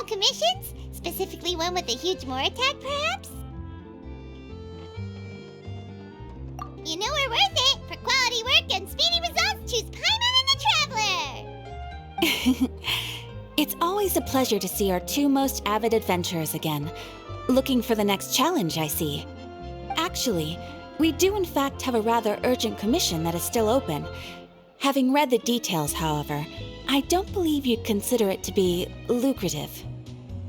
commissions? Specifically one with a huge more attack, perhaps? You know we're worth it! For quality work and speedy results, choose Paimon and the Traveler! It's always a pleasure to see our two most avid adventurers again. Looking for the next challenge, I see. Actually, we do in fact have a rather urgent commission that is still open. Having read the details, however, I don't believe you'd consider it to be lucrative.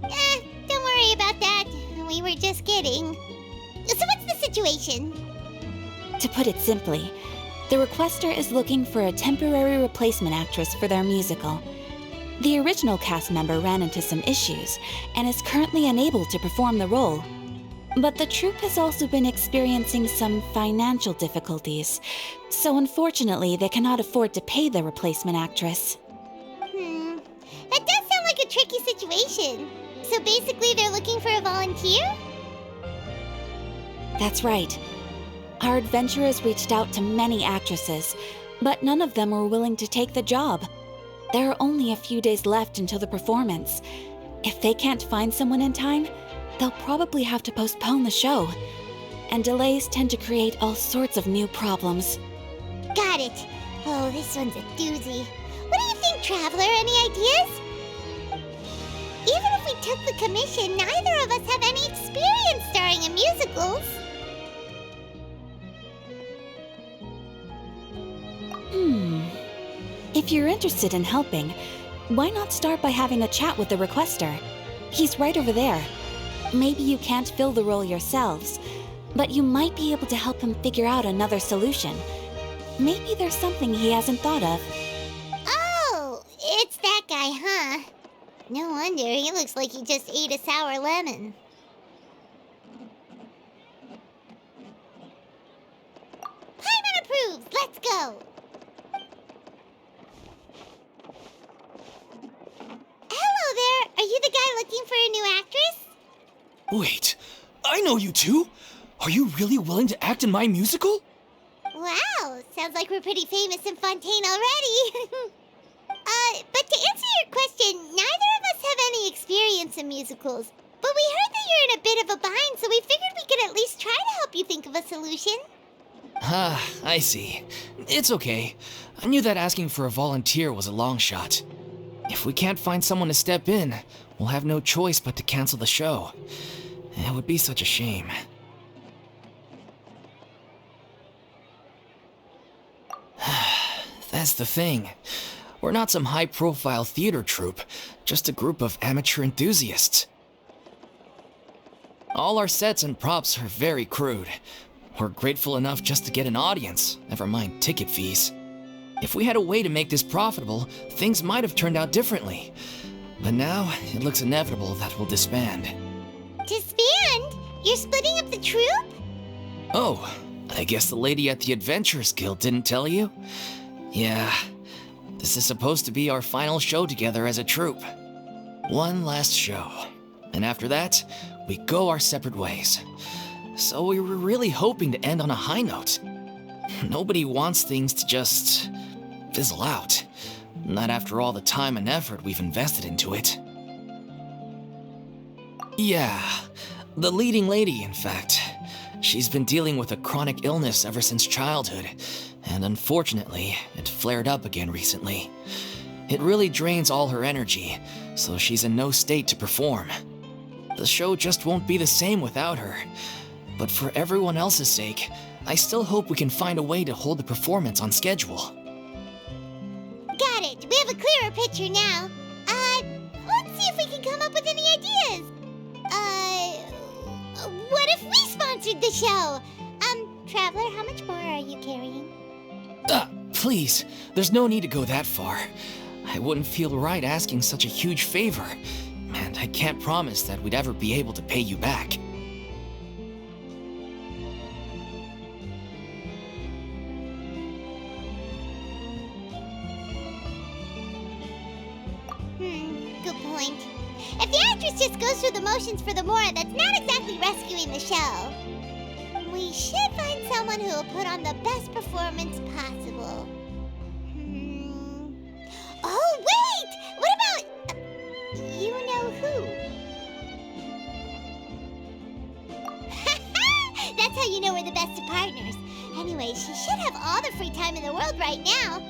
Don't worry about that. We were just kidding. So what's the situation? To put it simply, the requester is looking for a temporary replacement actress for their musical. The original cast member ran into some issues and is currently unable to perform the role. But the troupe has also been experiencing some financial difficulties, so unfortunately they cannot afford to pay the replacement actress. That does sound like a tricky situation. So basically they're looking for a volunteer? That's right. Our adventurers reached out to many actresses, but none of them were willing to take the job. There are only a few days left until the performance. If they can't find someone in time, they'll probably have to postpone the show. And delays tend to create all sorts of new problems. Got it. Oh, this one's a doozy. What do you think, Traveler? Any ideas? Even if we took the commission, neither of us have any experience starring in musicals. If you're interested in helping, why not start by having a chat with the requester? He's right over there. Maybe you can't fill the role yourselves, but you might be able to help him figure out another solution. Maybe there's something he hasn't thought of. Oh, it's that guy, huh? No wonder, he looks like he just ate a sour lemon. Paimon approves! Let's go! Hello there! Are you the guy looking for a new actress? Wait, I know you two! Are you really willing to act in my musical? Wow, sounds like we're pretty famous in Fontaine already. But to answer your question, neither of us have any experience in musicals. But we heard that you're in a bit of a bind, so we figured we could at least try to help you think of a solution. Ah, I see. It's okay. I knew that asking for a volunteer was a long shot. If we can't find someone to step in, we'll have no choice but to cancel the show. It would be such a shame. That's the thing. We're not some high-profile theater troupe, just a group of amateur enthusiasts. All our sets and props are very crude. We're grateful enough just to get an audience, never mind ticket fees. If we had a way to make this profitable, things might have turned out differently. But now, it looks inevitable that we'll disband. Disband? You're splitting up the troupe? Oh, I guess the lady at the Adventurers Guild didn't tell you? Yeah, this is supposed to be our final show together as a troupe. One last show. And after that, we go our separate ways. So we were really hoping to end on a high note. Nobody wants things to just fizzle out. Not after all the time and effort we've invested into it. Yeah, the leading lady, in fact. She's been dealing with a chronic illness ever since childhood, and unfortunately, it flared up again recently. It really drains all her energy, so she's in no state to perform. The show just won't be the same without her. But for everyone else's sake, I still hope we can find a way to hold the performance on schedule. Got it. We have a clearer picture now. Let's see if we can come up with any ideas. What if we sponsored the show? Traveler, how much more are you carrying? Please, there's no need to go that far. I wouldn't feel right asking such a huge favor, and I can't promise that we'd ever be able to pay you back. Good point. If the actress just goes through the motions for the Mora, that's not exactly rescuing the show. We should find someone who will put on the best performance possible. Oh, wait! What about... you know Who? That's how you know we're the best of partners. Anyway, she should have all the free time in the world right now.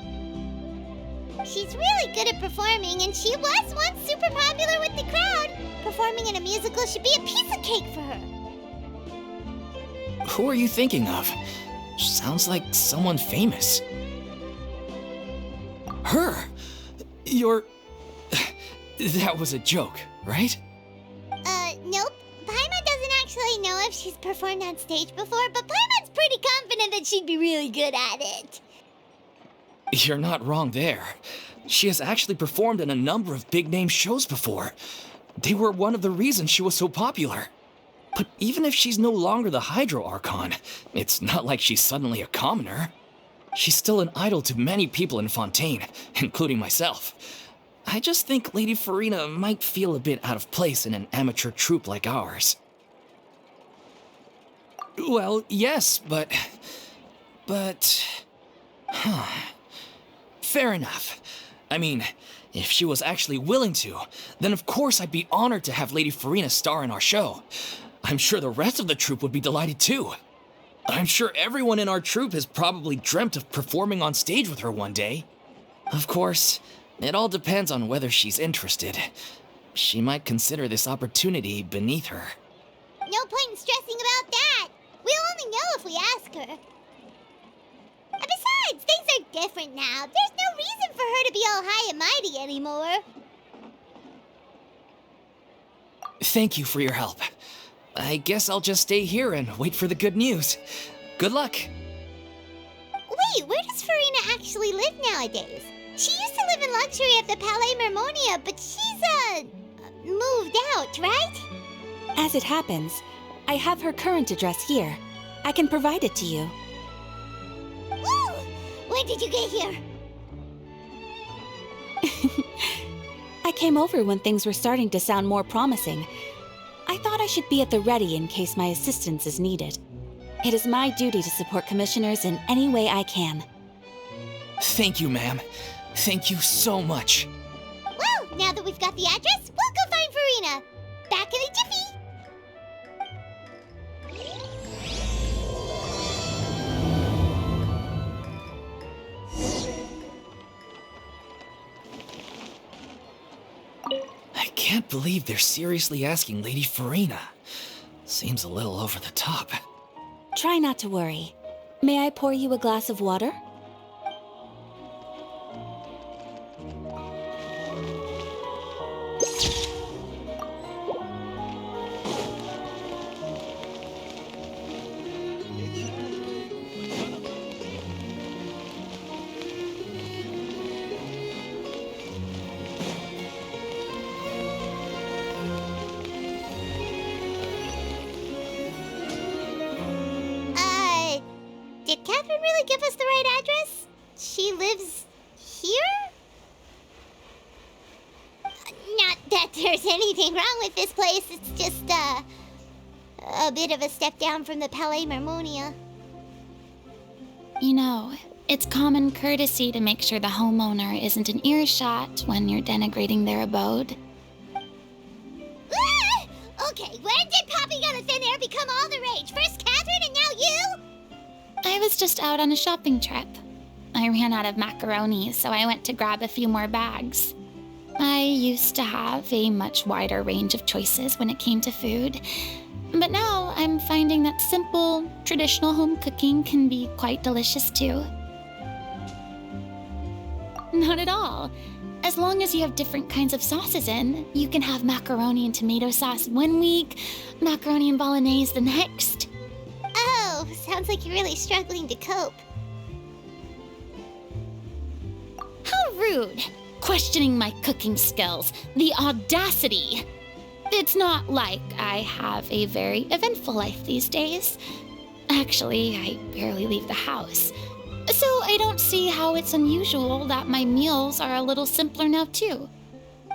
She's really good at performing, and she was once super popular with the crowd. Performing in a musical should be a piece of cake for her. Who are you thinking of? Sounds like someone famous. Her? You're... That was a joke, right? Nope. Paimon doesn't actually know if she's performed on stage before, but Paimon's pretty confident that she'd be really good at it. You're not wrong there. She has actually performed in a number of big-name shows before. They were one of the reasons she was so popular. But even if she's no longer the Hydro Archon, it's not like she's suddenly a commoner. She's still an idol to many people in Fontaine, including myself. I just think Lady Furina might feel a bit out of place in an amateur troupe like ours. Well, yes, but... Fair enough. I mean, if she was actually willing to, then of course I'd be honored to have Lady Furina star in our show. I'm sure the rest of the troupe would be delighted too. I'm sure everyone in our troupe has probably dreamt of performing on stage with her one day. Of course, it all depends on whether she's interested. She might consider this opportunity beneath her. No point in stressing about that. We'll only know if we ask her. And besides, things are different now. There's no reason for her to be all high and mighty anymore. Thank you for your help. I guess I'll just stay here and wait for the good news. Good luck. Wait, where does Furina actually live nowadays? She used to live in luxury at the Palais Mermonia, but she's, moved out, right? As it happens, I have her current address here. I can provide it to you. Woo! When did you get here? I came over when things were starting to sound more promising. I thought I should be at the ready in case my assistance is needed. It is my duty to support commissioners in any way I can. Thank you, ma'am. Thank you so much. Well, now that we've got the address, we'll go find Furina. Back in a jiffy. I can't believe they're seriously asking Lady Furina. Seems a little over the top. Try not to worry. May I pour you a glass of water? Did Catherine really give us the right address? She lives here? Not that there's anything wrong with this place. It's just, a bit of a step down from the Palais Mermonia. You know, it's common courtesy to make sure the homeowner isn't in earshot when you're denigrating their abode. Ah! Okay, when did popping out of thin air become all the rage? First Catherine and now you? I was just out on a shopping trip. I ran out of macaroni, so I went to grab a few more bags. I used to have a much wider range of choices when it came to food, but now I'm finding that simple, traditional home cooking can be quite delicious too. Not at all. As long as you have different kinds of sauces in, you can have macaroni and tomato sauce one week, macaroni and bolognese the next. Oh, sounds like you're really struggling to cope. How rude! Questioning my cooking skills. The audacity! It's not like I have a very eventful life these days. Actually, I barely leave the house. So I don't see how it's unusual that my meals are a little simpler now too.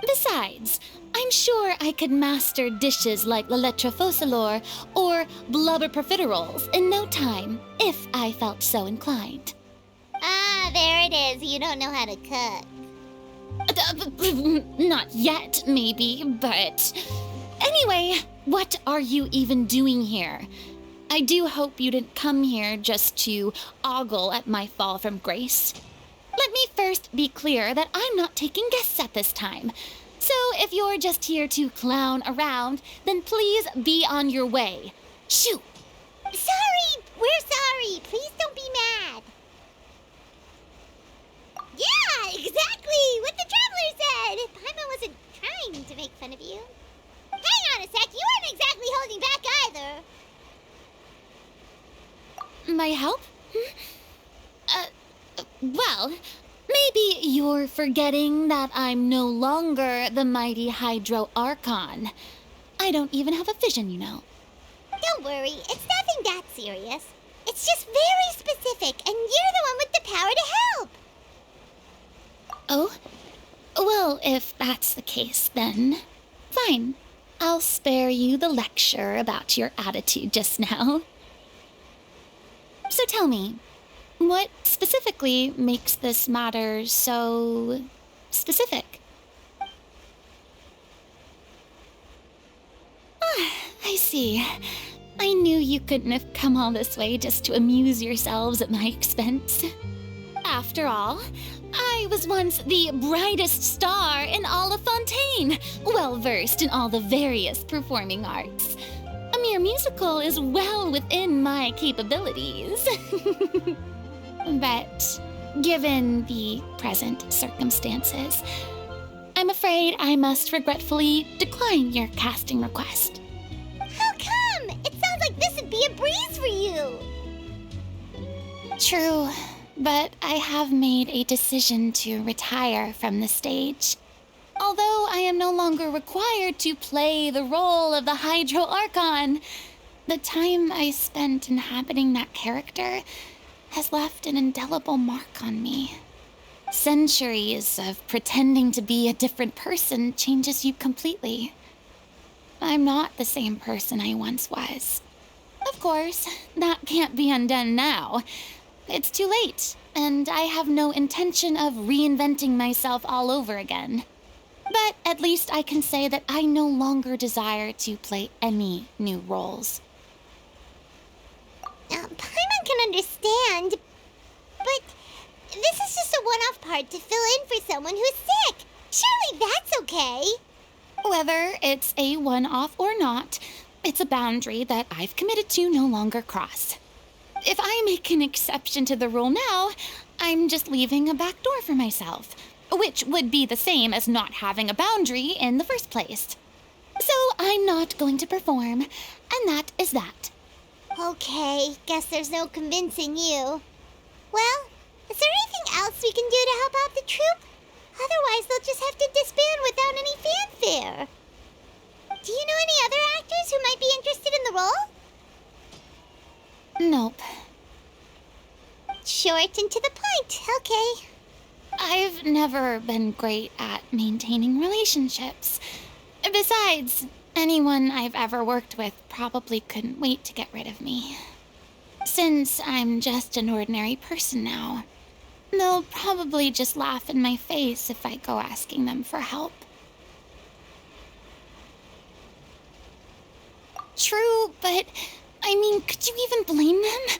Besides, I'm sure I could master dishes like la lettre focilor or blubber profiteroles in no time, if I felt so inclined. Ah, there it is. You don't know how to cook. Not yet, maybe, but... Anyway, what are you even doing here? I do hope you didn't come here just to ogle at my fall from grace. Let me first be clear that I'm not taking guests at this time. So if you're just here to clown around, then please be on your way. Shoo! Sorry! We're sorry! Please don't be mad! Yeah, exactly! What the traveler said! Paimon wasn't trying to make fun of you. Hang on a sec, you weren't exactly holding back either. My help? Well, maybe you're forgetting that I'm no longer the mighty Hydro Archon. I don't even have a vision, you know. Don't worry, it's nothing that serious. It's just very specific, and you're the one with the power to help. Oh? Well, if that's the case, then fine. I'll spare you the lecture about your attitude just now. So tell me, what specifically makes this matter so specific? Ah, I see. I knew you couldn't have come all this way just to amuse yourselves at my expense. After all, I was once the brightest star in all of Fontaine, well-versed in all the various performing arts. A mere musical is well within my capabilities. But given the present circumstances, I'm afraid I must regretfully decline your casting request. How come? It sounds like this would be a breeze for you. True, but I have made a decision to retire from the stage. Although I am no longer required to play the role of the Hydro Archon, the time I spent inhabiting that character has left an indelible mark on me. Centuries of pretending to be a different person changes you completely. I'm not the same person I once was. Of course, that can't be undone now. It's too late, and I have no intention of reinventing myself all over again. But at least I can say that I no longer desire to play any new roles. Paimon can understand, but this is just a one-off part to fill in for someone who's sick. Surely that's okay. Whether it's a one-off or not, it's a boundary that I've committed to no longer cross. If I make an exception to the rule now, I'm just leaving a back door for myself, which would be the same as not having a boundary in the first place. So I'm not going to perform, and that is that. Okay, guess there's no convincing you. Well, is there anything else we can do to help out the troupe? Otherwise, they'll just have to disband without any fanfare. Do you know any other actors who might be interested in the role? Nope. Short and to the point, okay. I've never been great at maintaining relationships. Besides, anyone I've ever worked with probably couldn't wait to get rid of me. Since I'm just an ordinary person now, they'll probably just laugh in my face if I go asking them for help. True, but I mean, could you even blame them?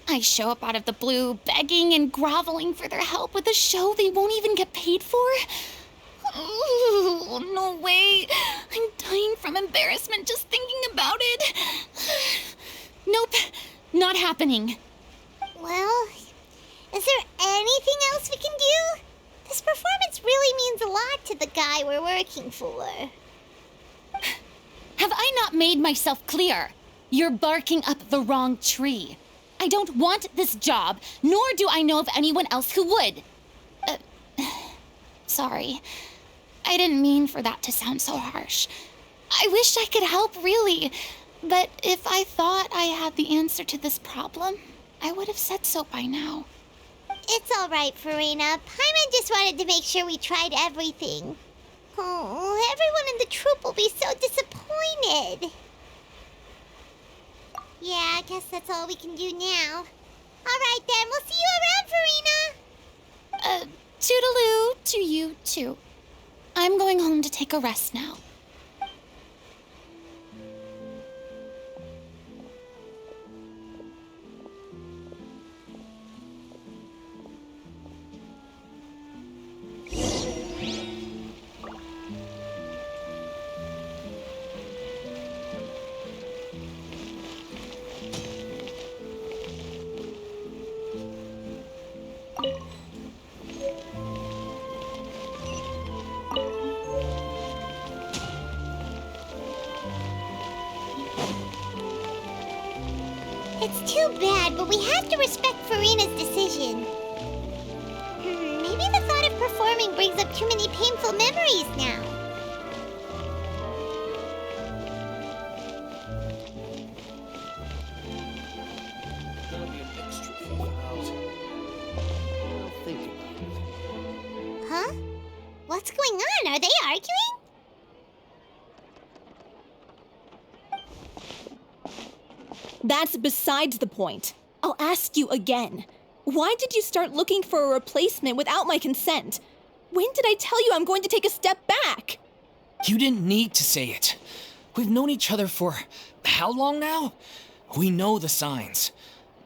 I show up out of the blue, begging and groveling for their help with a show they won't even get paid for? Oh, no way. I'm dying from embarrassment just thinking about it. Nope, not happening. Well, is there anything else we can do? This performance really means a lot to the guy we're working for. Have I not made myself clear? You're barking up the wrong tree. I don't want this job, nor do I know of anyone else who would. Sorry. I didn't mean for that to sound so harsh. I wish I could help, really. But if I thought I had the answer to this problem, I would have said so by now. It's all right, Furina. Paimon just wanted to make sure we tried everything. Oh, everyone in the troupe will be so disappointed. Yeah, I guess that's all we can do now. All right, then. We'll see you around, Furina. Toodaloo to you too. I'm going home to take a rest now. It's too bad, but we have to respect Furina's decision. Maybe the thought of performing brings up too many painful memories now. That'll be an extra 4,000. I'll think about it. Huh? What's going on? Are they arguing? That's besides the point. I'll ask you again. Why did you start looking for a replacement without my consent? When did I tell you I'm going to take a step back? You didn't need to say it. We've known each other for how long now? We know the signs.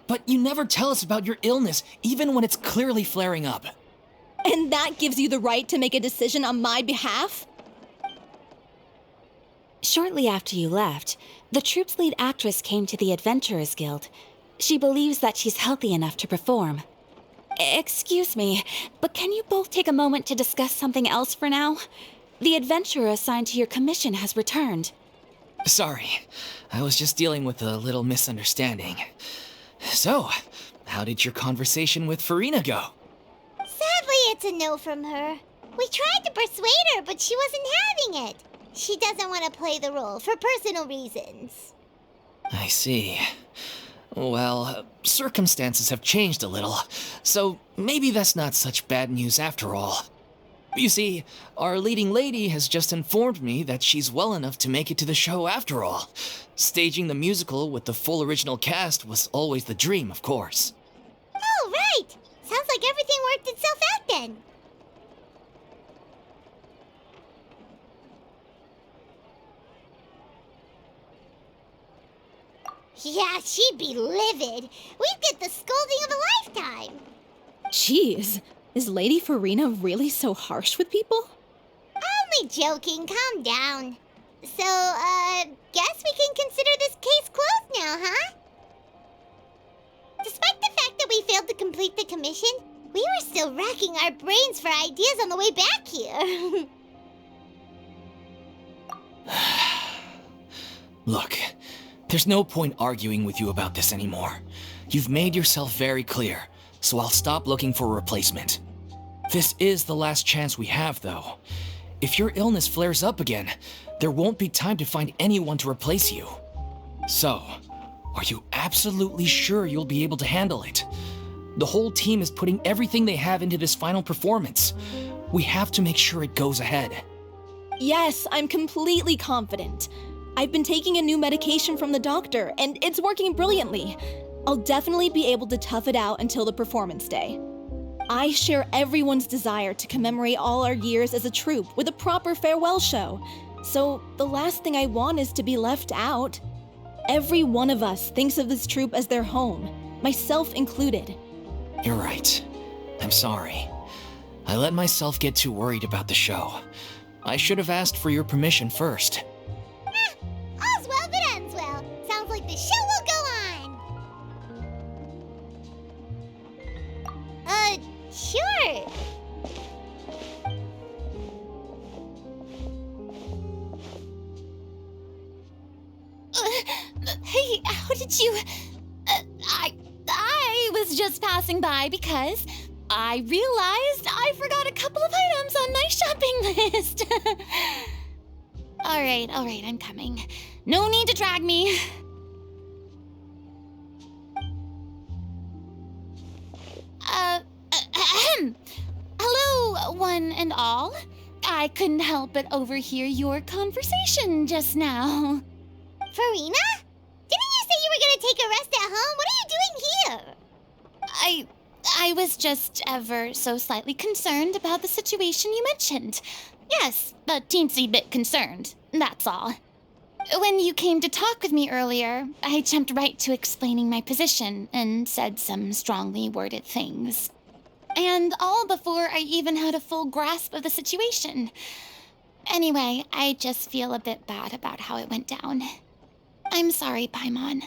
But you never tell us about your illness, even when it's clearly flaring up. And that gives you the right to make a decision on my behalf? Shortly after you left, the troupe's lead actress came to the Adventurers Guild. She believes that she's healthy enough to perform. Excuse me, but can you both take a moment to discuss something else for now? The adventurer assigned to your commission has returned. Sorry, I was just dealing with a little misunderstanding. So, how did your conversation with Furina go? Sadly, it's a no from her. We tried to persuade her, but she wasn't having it. She doesn't want to play the role for personal reasons. I see. Well, circumstances have changed a little, so maybe that's not such bad news after all. You see, our leading lady has just informed me that she's well enough to make it to the show after all. Staging the musical with the full original cast was always the dream, of course. Oh, right! Sounds like everything worked itself out then. Yeah, she'd be livid. We'd get the scolding of a lifetime. Jeez, is Lady Furina really so harsh with people? Only joking, calm down. So, guess we can consider this case closed now, huh? Despite the fact that we failed to complete the commission, we were still racking our brains for ideas on the way back here. Look, there's no point arguing with you about this anymore. You've made yourself very clear, so I'll stop looking for a replacement. This is the last chance we have, though. If your illness flares up again, there won't be time to find anyone to replace you. So, are you absolutely sure you'll be able to handle it? The whole team is putting everything they have into this final performance. We have to make sure it goes ahead. Yes, I'm completely confident. I've been taking a new medication from the doctor, and it's working brilliantly. I'll definitely be able to tough it out until the performance day. I share everyone's desire to commemorate all our years as a troupe with a proper farewell show. So the last thing I want is to be left out. Every one of us thinks of this troupe as their home, myself included. You're right. I'm sorry. I let myself get too worried about the show. I should have asked for your permission first. All's well that ends well. Sounds like the show will go on. Sure. Hey, how did you... I was just passing by because I realized I forgot a couple of items on my shopping list. All right, I'm coming. No need to drag me. Hello, one and all. I couldn't help but overhear your conversation just now. Furina? Didn't you say you were gonna take a rest at home? What are you doing here? I was just ever so slightly concerned about the situation you mentioned. Yes, a teensy bit concerned, that's all. When you came to talk with me earlier, I jumped right to explaining my position and said some strongly worded things. And all before I even had a full grasp of the situation. Anyway, I just feel a bit bad about how it went down. I'm sorry, Paimon.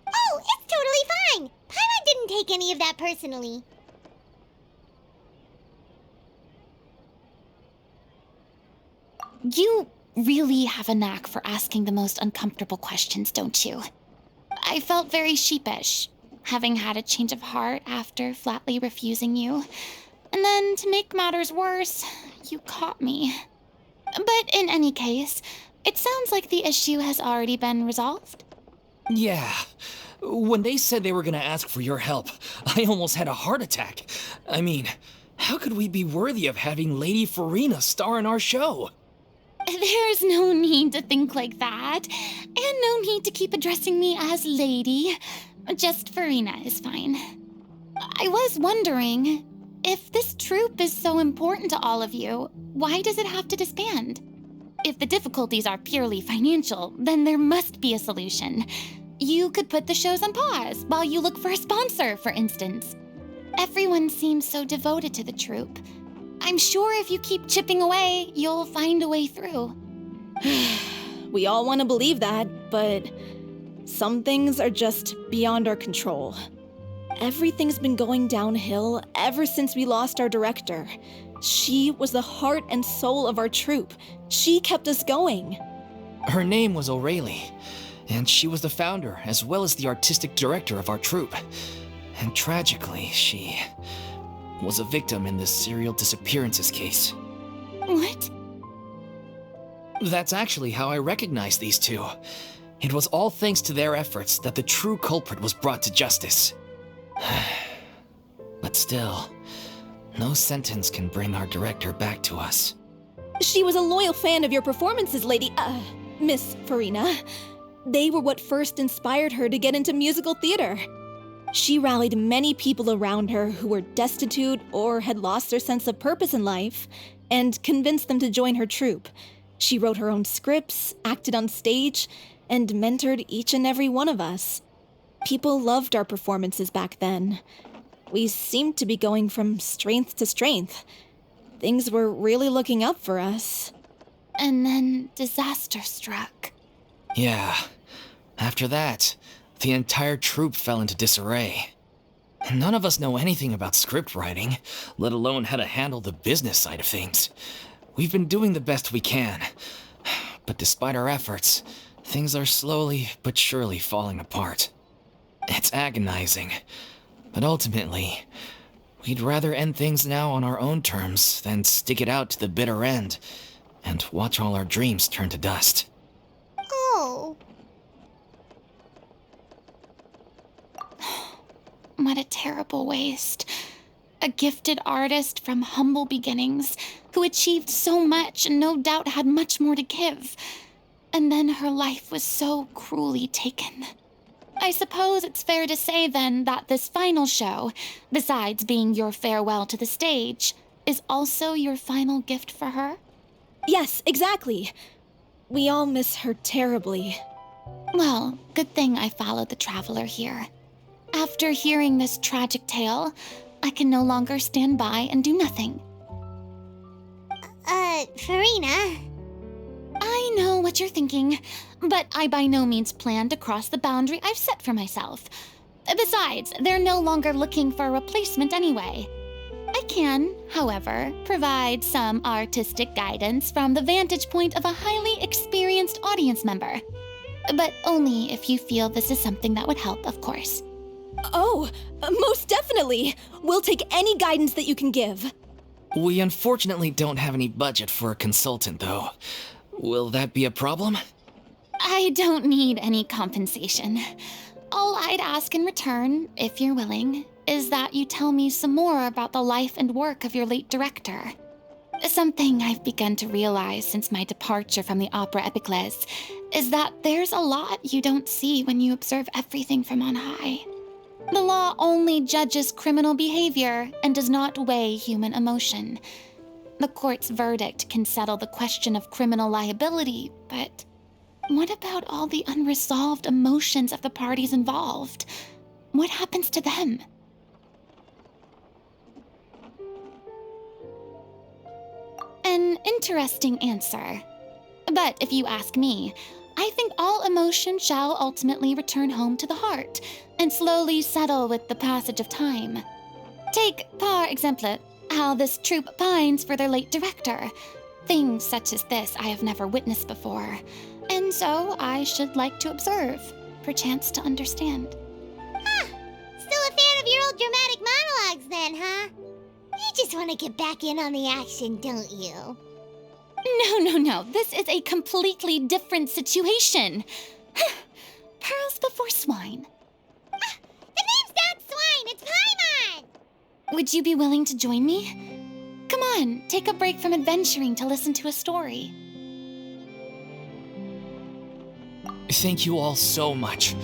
Oh, it's totally fine. Paimon didn't take any of that personally. You really have a knack for asking the most uncomfortable questions, don't you? I felt very sheepish, having had a change of heart after flatly refusing you. And then, to make matters worse, you caught me. But in any case, it sounds like the issue has already been resolved. Yeah. When they said they were gonna ask for your help, I almost had a heart attack. I mean, how could we be worthy of having Lady Furina star in our show? There's no need to think like that, and no need to keep addressing me as Lady. Just Furina is fine. I was wondering, if this troupe is so important to all of you, why does it have to disband? If the difficulties are purely financial, then there must be a solution. You could put the shows on pause while you look for a sponsor, for instance. Everyone seems so devoted to the troupe. I'm sure if you keep chipping away, you'll find a way through. We all want to believe that, but some things are just beyond our control. Everything's been going downhill ever since we lost our director. She was the heart and soul of our troupe. She kept us going. Her name was O'Reilly, and she was the founder as well as the artistic director of our troupe. And tragically, she was a victim in this serial disappearances case. What? That's actually how I recognized these two. It was all thanks to their efforts that the true culprit was brought to justice. But still, no sentence can bring our director back to us. She was a loyal fan of your performances, Miss Furina. They were what first inspired her to get into musical theater. She rallied many people around her who were destitute or had lost their sense of purpose in life, and convinced them to join her troupe. She wrote her own scripts, acted on stage, and mentored each and every one of us. People loved our performances back then. We seemed to be going from strength to strength. Things were really looking up for us. And then disaster struck. Yeah. After that, the entire troupe fell into disarray. None of us know anything about script writing, let alone how to handle the business side of things. We've been doing the best we can. But despite our efforts, things are slowly but surely falling apart. It's agonizing. But ultimately, we'd rather end things now on our own terms than stick it out to the bitter end and watch all our dreams turn to dust. Oh. What a terrible waste. A gifted artist from humble beginnings who achieved so much and no doubt had much more to give. And then her life was so cruelly taken. I suppose it's fair to say then that this final show, besides being your farewell to the stage, is also your final gift for her? Yes, exactly. We all miss her terribly. Well, good thing I followed the traveler here. After hearing this tragic tale, I can no longer stand by and do nothing. Furina. I know what you're thinking, but I by no means plan to cross the boundary I've set for myself. Besides, they're no longer looking for a replacement anyway. I can, however, provide some artistic guidance from the vantage point of a highly experienced audience member. But only if you feel this is something that would help, of course. Oh, most definitely. We'll take any guidance that you can give. We unfortunately don't have any budget for a consultant, though. Will that be a problem? I don't need any compensation. All I'd ask in return, if you're willing, is that you tell me some more about the life and work of your late director. Something I've begun to realize since my departure from the Opera Epiclese is that there's a lot you don't see when you observe everything from on high. The law only judges criminal behavior and does not weigh human emotion. The court's verdict can settle the question of criminal liability, but what about all the unresolved emotions of the parties involved? What happens to them? An interesting answer. But if you ask me, I think all emotion shall ultimately return home to the heart and slowly settle with the passage of time. Take, par exemple, how this troupe pines for their late director. Things such as this I have never witnessed before, and so I should like to observe, perchance to understand. Huh. Still a fan of your old dramatic monologues then, huh? You just want to get back in on the action, don't you? No. This is a completely different situation. Pearls before swine. Ah, the name's not Swine, it's Paimon! Would you be willing to join me? Come on, take a break from adventuring to listen to a story. Thank you all so much.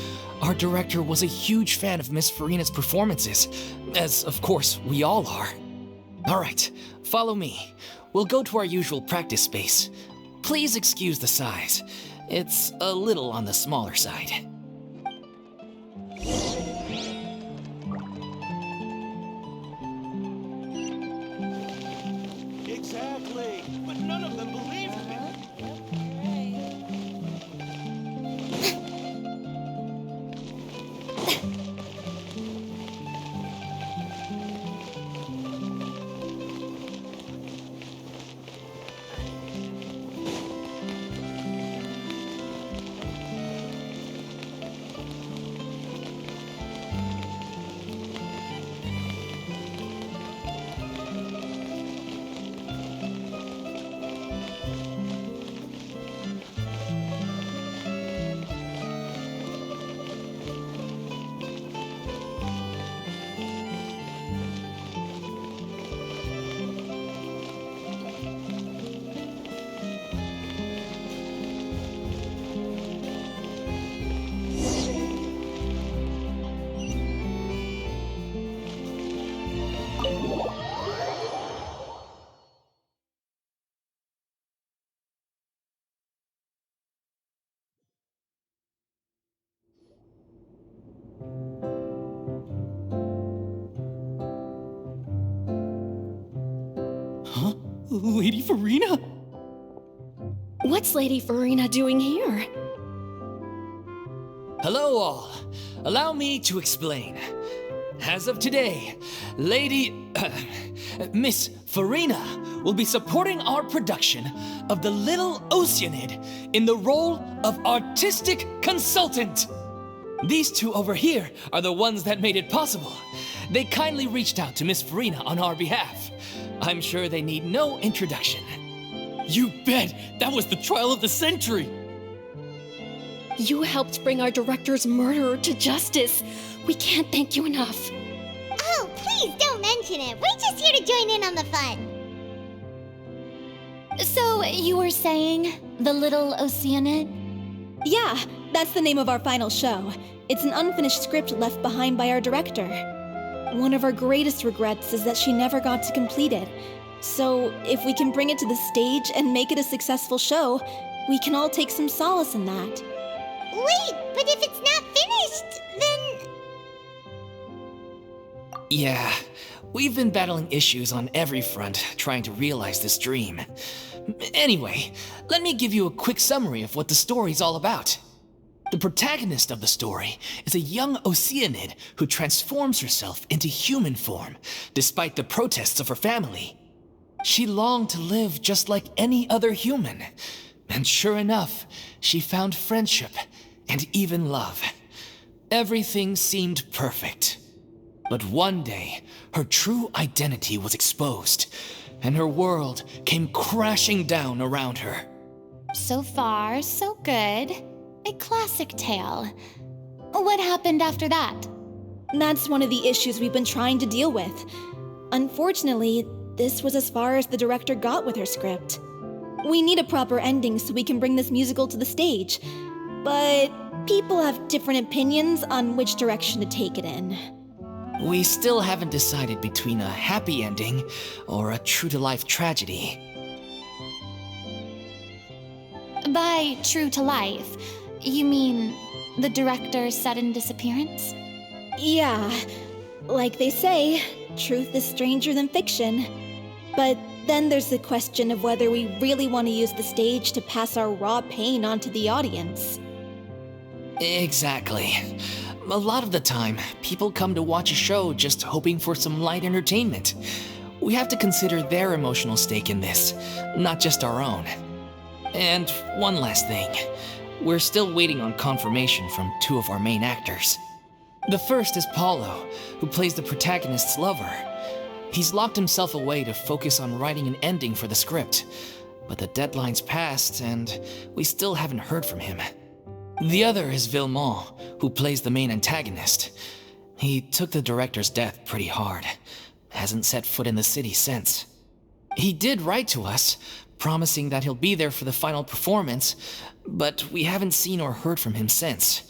Our director was a huge fan of Miss Furina's performances, as of course we all are. Alright, follow me. We'll go to our usual practice space. Please excuse the size. It's a little on the smaller side. Exactly, but none of them believed me. Huh? Lady Furina? What's Lady Furina doing here? Hello all. Allow me to explain. As of today, Miss Furina will be supporting our production of The Little Oceanid in the role of artistic consultant. These two over here are the ones that made it possible. They kindly reached out to Miss Furina on our behalf. I'm sure they need no introduction. You bet! That was the trial of the century! You helped bring our director's murderer to justice. We can't thank you enough. Oh, please don't mention it. We're just here to join in on the fun. So, you were saying The Little Oceanid? Yeah, that's the name of our final show. It's an unfinished script left behind by our director. One of our greatest regrets is that she never got to complete it. So, if we can bring it to the stage and make it a successful show, we can all take some solace in that. Wait, but if it's not finished, then... Yeah, we've been battling issues on every front trying to realize this dream. Anyway, let me give you a quick summary of what the story's all about. The protagonist of the story is a young Oceanid who transforms herself into human form, despite the protests of her family. She longed to live just like any other human, and sure enough, she found friendship and even love. Everything seemed perfect. But one day, her true identity was exposed, and her world came crashing down around her. So far, so good. A classic tale. What happened after that? That's one of the issues we've been trying to deal with. Unfortunately, this was as far as the director got with her script. We need a proper ending so we can bring this musical to the stage. But people have different opinions on which direction to take it in. We still haven't decided between a happy ending or a true-to-life tragedy. By true to life, you mean the director's sudden disappearance? Yeah, like they say, truth is stranger than fiction. But then there's the question of whether we really want to use the stage to pass our raw pain onto the audience. Exactly. A lot of the time, people come to watch a show just hoping for some light entertainment. We have to consider their emotional stake in this, not just our own. And one last thing. We're still waiting on confirmation from two of our main actors. The first is Paulo, who plays the protagonist's lover. He's locked himself away to focus on writing an ending for the script, but the deadline's passed and we still haven't heard from him. The other is Villemont, who plays the main antagonist. He took the director's death pretty hard. Hasn't set foot in the city since. He did write to us, promising that he'll be there for the final performance, but we haven't seen or heard from him since.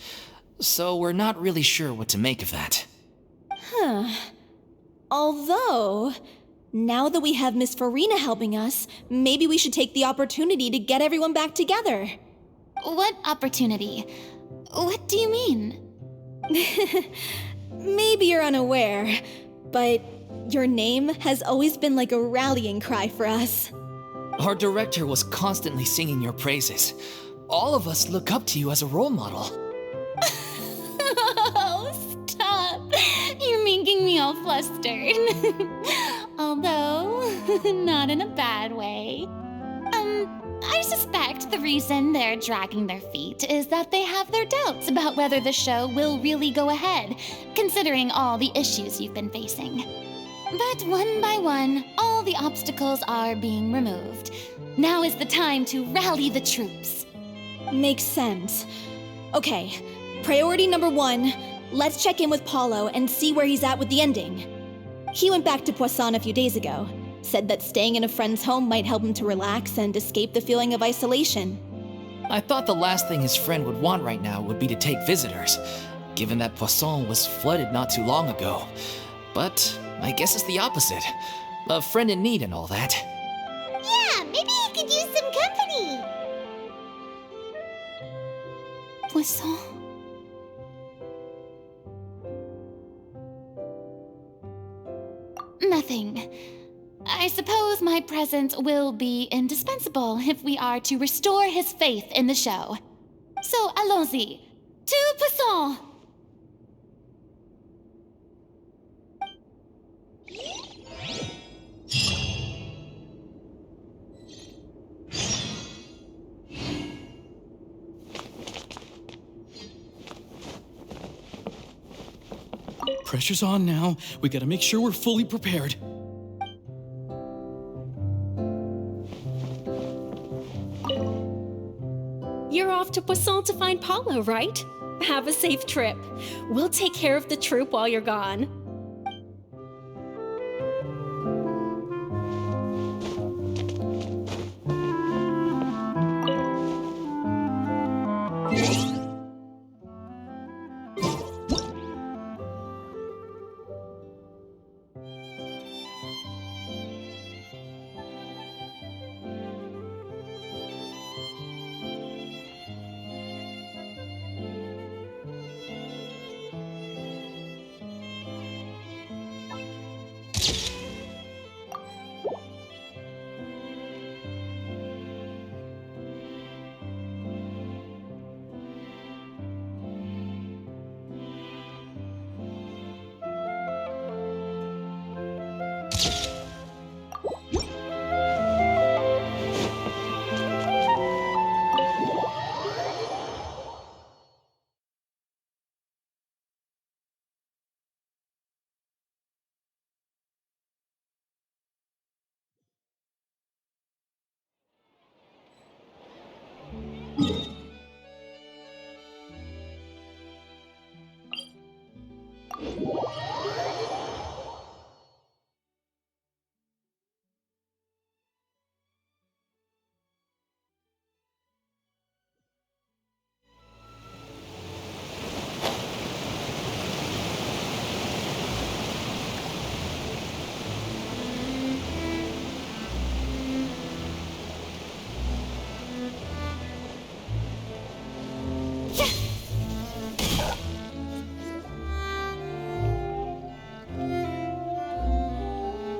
So we're not really sure what to make of that. Although, now that we have Miss Furina helping us, maybe we should take the opportunity to get everyone back together. What opportunity? What do you mean? Maybe you're unaware, but your name has always been like a rallying cry for us. Our director was constantly singing your praises. All of us look up to you as a role model. Oh, stop! You're making me all flustered. Although, not in a bad way. I suspect the reason they're dragging their feet is that they have their doubts about whether the show will really go ahead, considering all the issues you've been facing. But one by one, all the obstacles are being removed. Now is the time to rally the troops. Makes sense. Okay, priority number 1, let's check in with Paulo and see where he's at with the ending. He went back to Poisson a few days ago, said that staying in a friend's home might help him to relax and escape the feeling of isolation. I thought the last thing his friend would want right now would be to take visitors, given that Poisson was flooded not too long ago. But I guess it's the opposite. A friend in need and all that. Yeah, maybe he could use some company. Poisson. Nothing. I suppose my presence will be indispensable if we are to restore his faith in the show. So, allons-y. To Poisson! Pressure's on now. We gotta make sure we're fully prepared. You're off to Poisson to find Paulo, right? Have a safe trip. We'll take care of the troop while you're gone.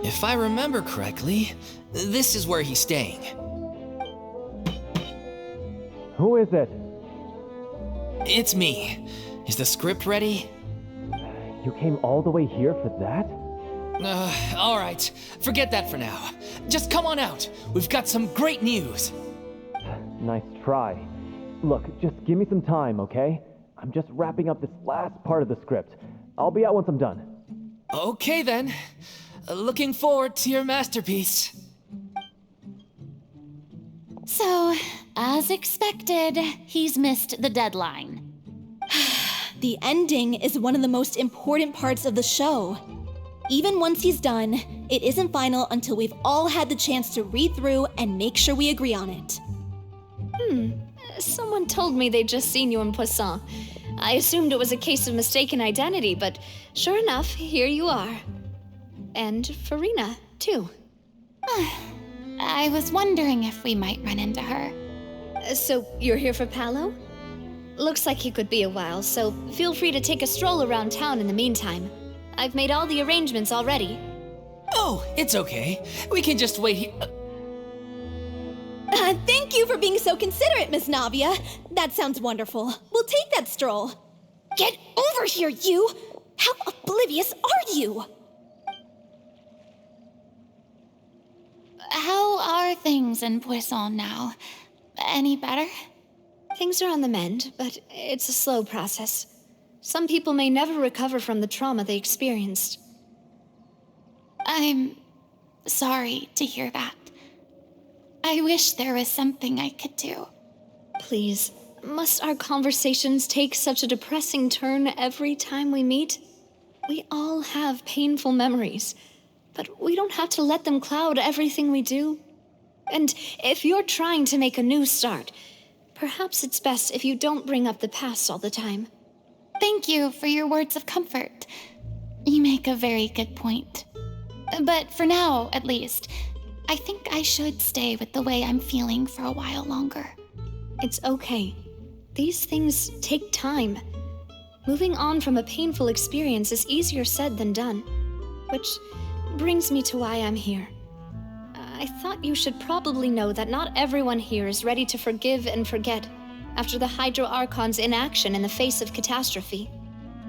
If I remember correctly, this is where he's staying. Who is it? It's me. Is the script ready? You came all the way here for that? All right. Forget that for now. Just come on out. We've got some great news. Nice try. Look, just give me some time, okay? I'm just wrapping up this last part of the script. I'll be out once I'm done. Okay then. Looking forward to your masterpiece. So, as expected, he's missed the deadline. The ending is one of the most important parts of the show. Even once he's done, it isn't final until we've all had the chance to read through and make sure we agree on it. Someone told me they'd just seen you in Poisson. I assumed it was a case of mistaken identity, but sure enough, here you are. And Furina, too. I was wondering if we might run into her. So you're here for Paolo? Looks like he could be a while, so feel free to take a stroll around town in the meantime. I've made all the arrangements already. Oh, it's okay. We can just wait here. Thank you for being so considerate, Miss Navia. That sounds wonderful. We'll take that stroll. Get over here, you! How oblivious are you? How are things in Poisson now? Any better? Things are on the mend, but it's a slow process. Some people may never recover from the trauma they experienced. I'm sorry to hear that. I wish there was something I could do. Please, must our conversations take such a depressing turn every time we meet? We all have painful memories, but we don't have to let them cloud everything we do. And if you're trying to make a new start, perhaps it's best if you don't bring up the past all the time. Thank you for your words of comfort. You make a very good point. But for now, at least, I think I should stay with the way I'm feeling for a while longer. It's okay. These things take time. Moving on from a painful experience is easier said than done. Which brings me to why I'm here. I thought you should probably know that not everyone here is ready to forgive and forget after the Hydro Archon's inaction in the face of catastrophe.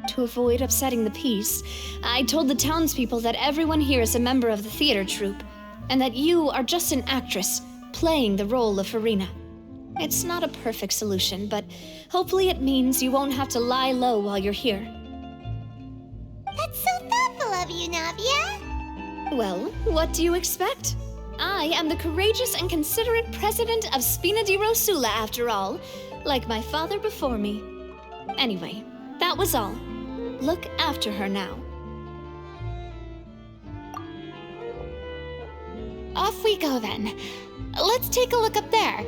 To avoid upsetting the peace, I told the townspeople that everyone here is a member of the theater troupe, and that you are just an actress playing the role of Furina. It's not a perfect solution, but hopefully it means you won't have to lie low while you're here. That's so thoughtful of you, Navia. Well, what do you expect? I am the courageous and considerate president of Spina di Rosula, after all, like my father before me. Anyway, that was all. Look after her now. Off we go then. Let's take a look up there.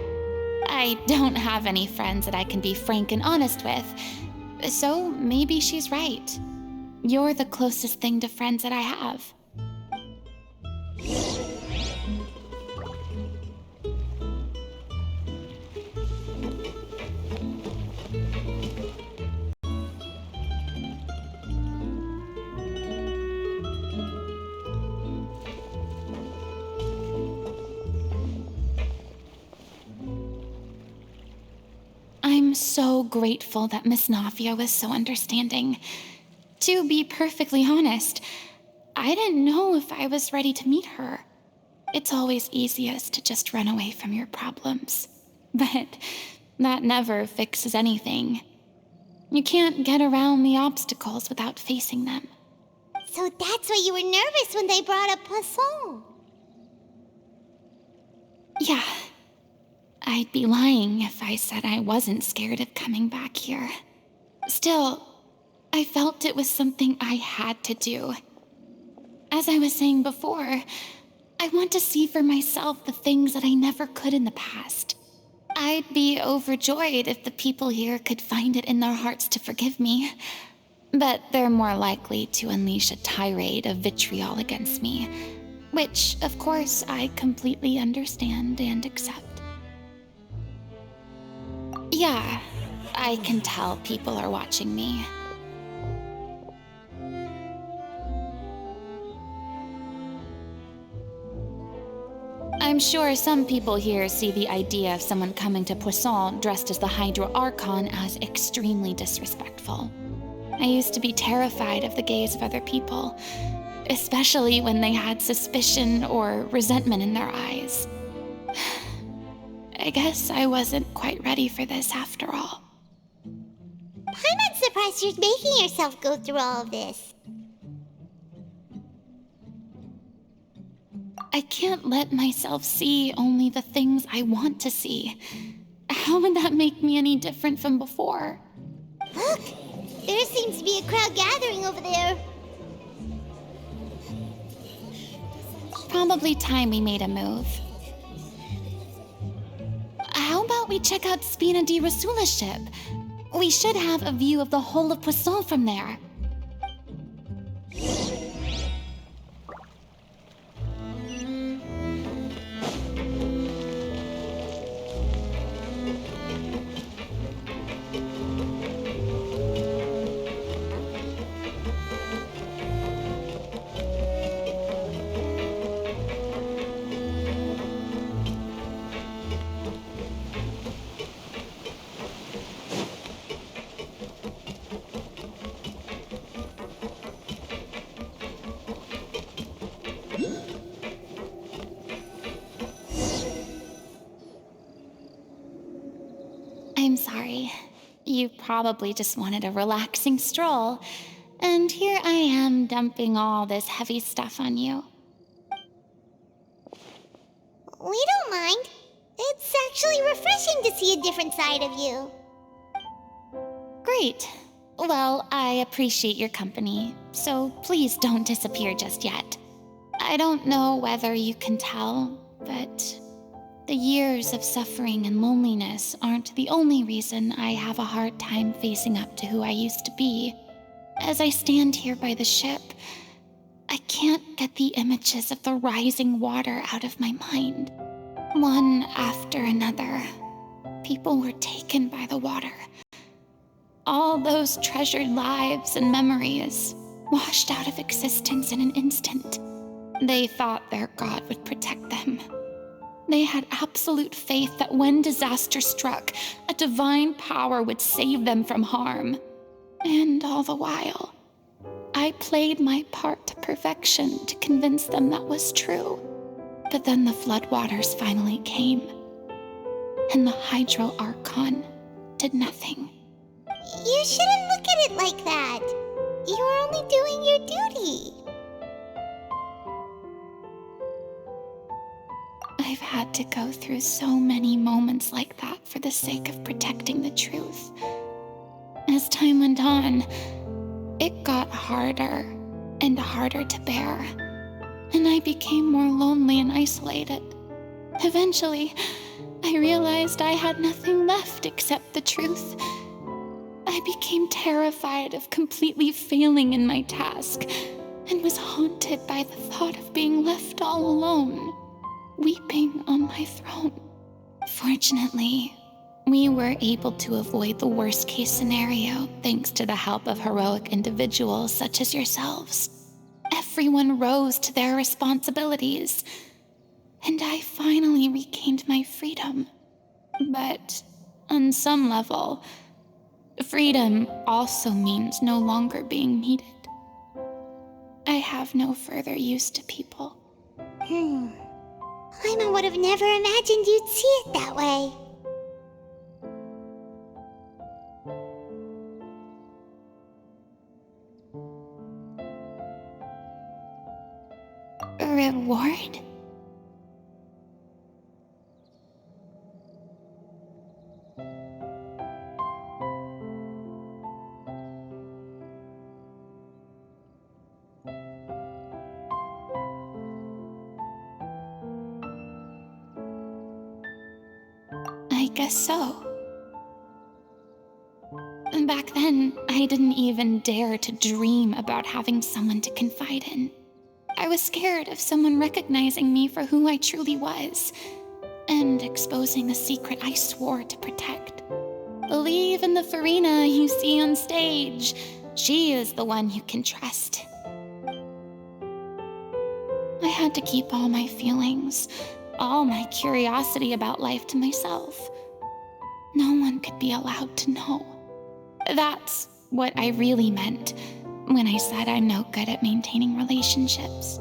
I don't have any friends that I can be frank and honest with, so maybe she's right. You're the closest thing to friends that I have. I'm so grateful that Miss Navia was so understanding. To be perfectly honest, I didn't know if I was ready to meet her. It's always easiest to just run away from your problems. But that never fixes anything. You can't get around the obstacles without facing them. So that's why you were nervous when they brought up Poisson. Yeah. I'd be lying if I said I wasn't scared of coming back here. Still, I felt it was something I had to do. As I was saying before, I want to see for myself the things that I never could in the past. I'd be overjoyed if the people here could find it in their hearts to forgive me. But they're more likely to unleash a tirade of vitriol against me, which, of course, I completely understand and accept. Yeah, I can tell people are watching me. I'm sure some people here see the idea of someone coming to Poisson dressed as the Hydro Archon as extremely disrespectful. I used to be terrified of the gaze of other people, especially when they had suspicion or resentment in their eyes. I guess I wasn't quite ready for this after all. I'm not surprised you're making yourself go through all of this. I can't let myself see only the things I want to see. How would that make me any different from before? Look! There seems to be a crowd gathering over there. Probably time we made a move. How about we check out Spina di Rasula's ship? We should have a view of the whole of Poisson from there. I'm sorry. You probably just wanted a relaxing stroll, and here I am dumping all this heavy stuff on you. We don't mind. It's actually refreshing to see a different side of you. Great. Well, I appreciate your company, so please don't disappear just yet. I don't know whether you can tell, but the years of suffering and loneliness aren't the only reason I have a hard time facing up to who I used to be. As I stand here by the ship, I can't get the images of the rising water out of my mind. One after another, people were taken by the water. All those treasured lives and memories washed out of existence in an instant. They thought their god would protect them. They had absolute faith that when disaster struck, a divine power would save them from harm. And all the while, I played my part to perfection to convince them that was true. But then the floodwaters finally came, and the Hydro Archon did nothing. You shouldn't look at it like that. You were only doing your duty. I've had to go through so many moments like that for the sake of protecting the truth. As time went on, it got harder and harder to bear, and I became more lonely and isolated. Eventually, I realized I had nothing left except the truth. I became terrified of completely failing in my task, and was haunted by the thought of being left all alone, weeping on my throne. Fortunately, we were able to avoid the worst-case scenario thanks to the help of heroic individuals such as yourselves. Everyone rose to their responsibilities, and I finally regained my freedom. But on some level, freedom also means no longer being needed. I have no further use to people. Paimon would have never imagined you'd see it that way. A reward? I guess so. Back then, I didn't even dare to dream about having someone to confide in. I was scared of someone recognizing me for who I truly was, and exposing the secret I swore to protect. Believe in the Furina you see on stage. She is the one you can trust. I had to keep all my feelings, all my curiosity about life to myself. No one could be allowed to know. That's what I really meant when I said I'm no good at maintaining relationships.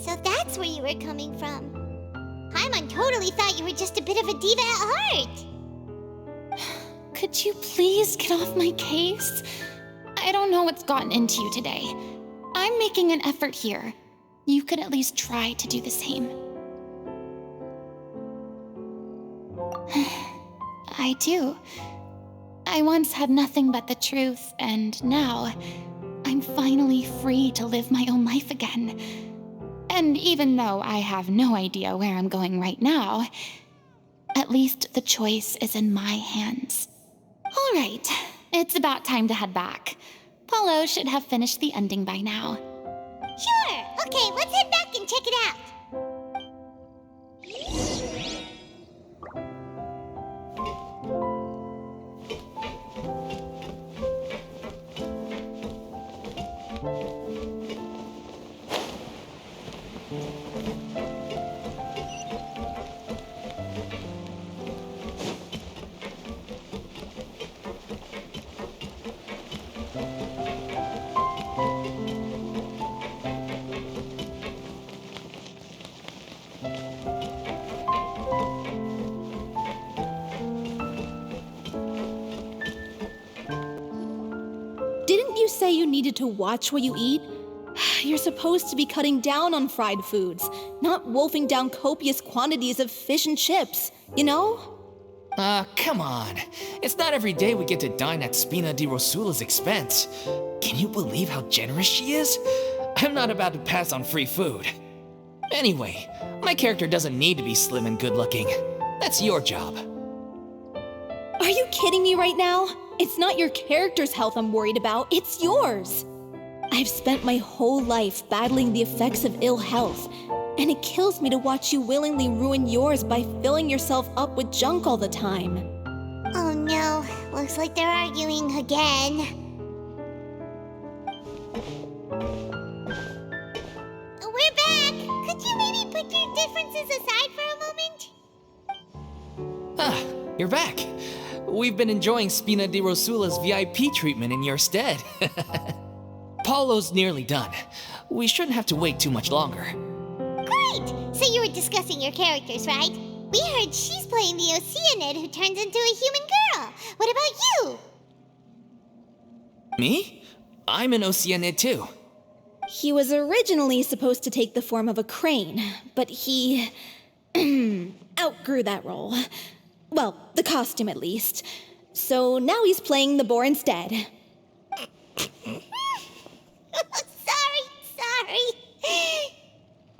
So that's where you were coming from. Paimon totally thought you were just a bit of a diva at heart. Could you please get off my case? I don't know what's gotten into you today. I'm making an effort here. You could at least try to do the same. I do. I once had nothing but the truth, and now I'm finally free to live my own life again. And even though I have no idea where I'm going right now, at least the choice is in my hands. All right, it's about time to head back. Paulo should have finished the ending by now. Sure. Okay, let's head back and check it out. Didn't you say you needed to watch what you eat? You're supposed to be cutting down on fried foods, not wolfing down copious quantities of fish and chips, you know? Come on. It's not every day we get to dine at Spina di Rosula's expense. Can you believe how generous she is? I'm not about to pass on free food. Anyway, my character doesn't need to be slim and good-looking. That's your job. Are you kidding me right now? It's not your character's health I'm worried about, it's yours. I've spent my whole life battling the effects of ill health, and it kills me to watch you willingly ruin yours by filling yourself up with junk all the time. Oh no, looks like they're arguing again. We're back! Could you maybe put your differences aside for a moment? Ah, you're back. We've been enjoying Spina di Rosula's VIP treatment in your stead. Paulo's nearly done. We shouldn't have to wait too much longer. Great! So you were discussing your characters, right? We heard she's playing the Oceanid who turns into a human girl. What about you? Me? I'm an Oceanid too. He was originally supposed to take the form of a crane, but he outgrew that role. Well, the costume at least. So now he's playing the boar instead. Sorry.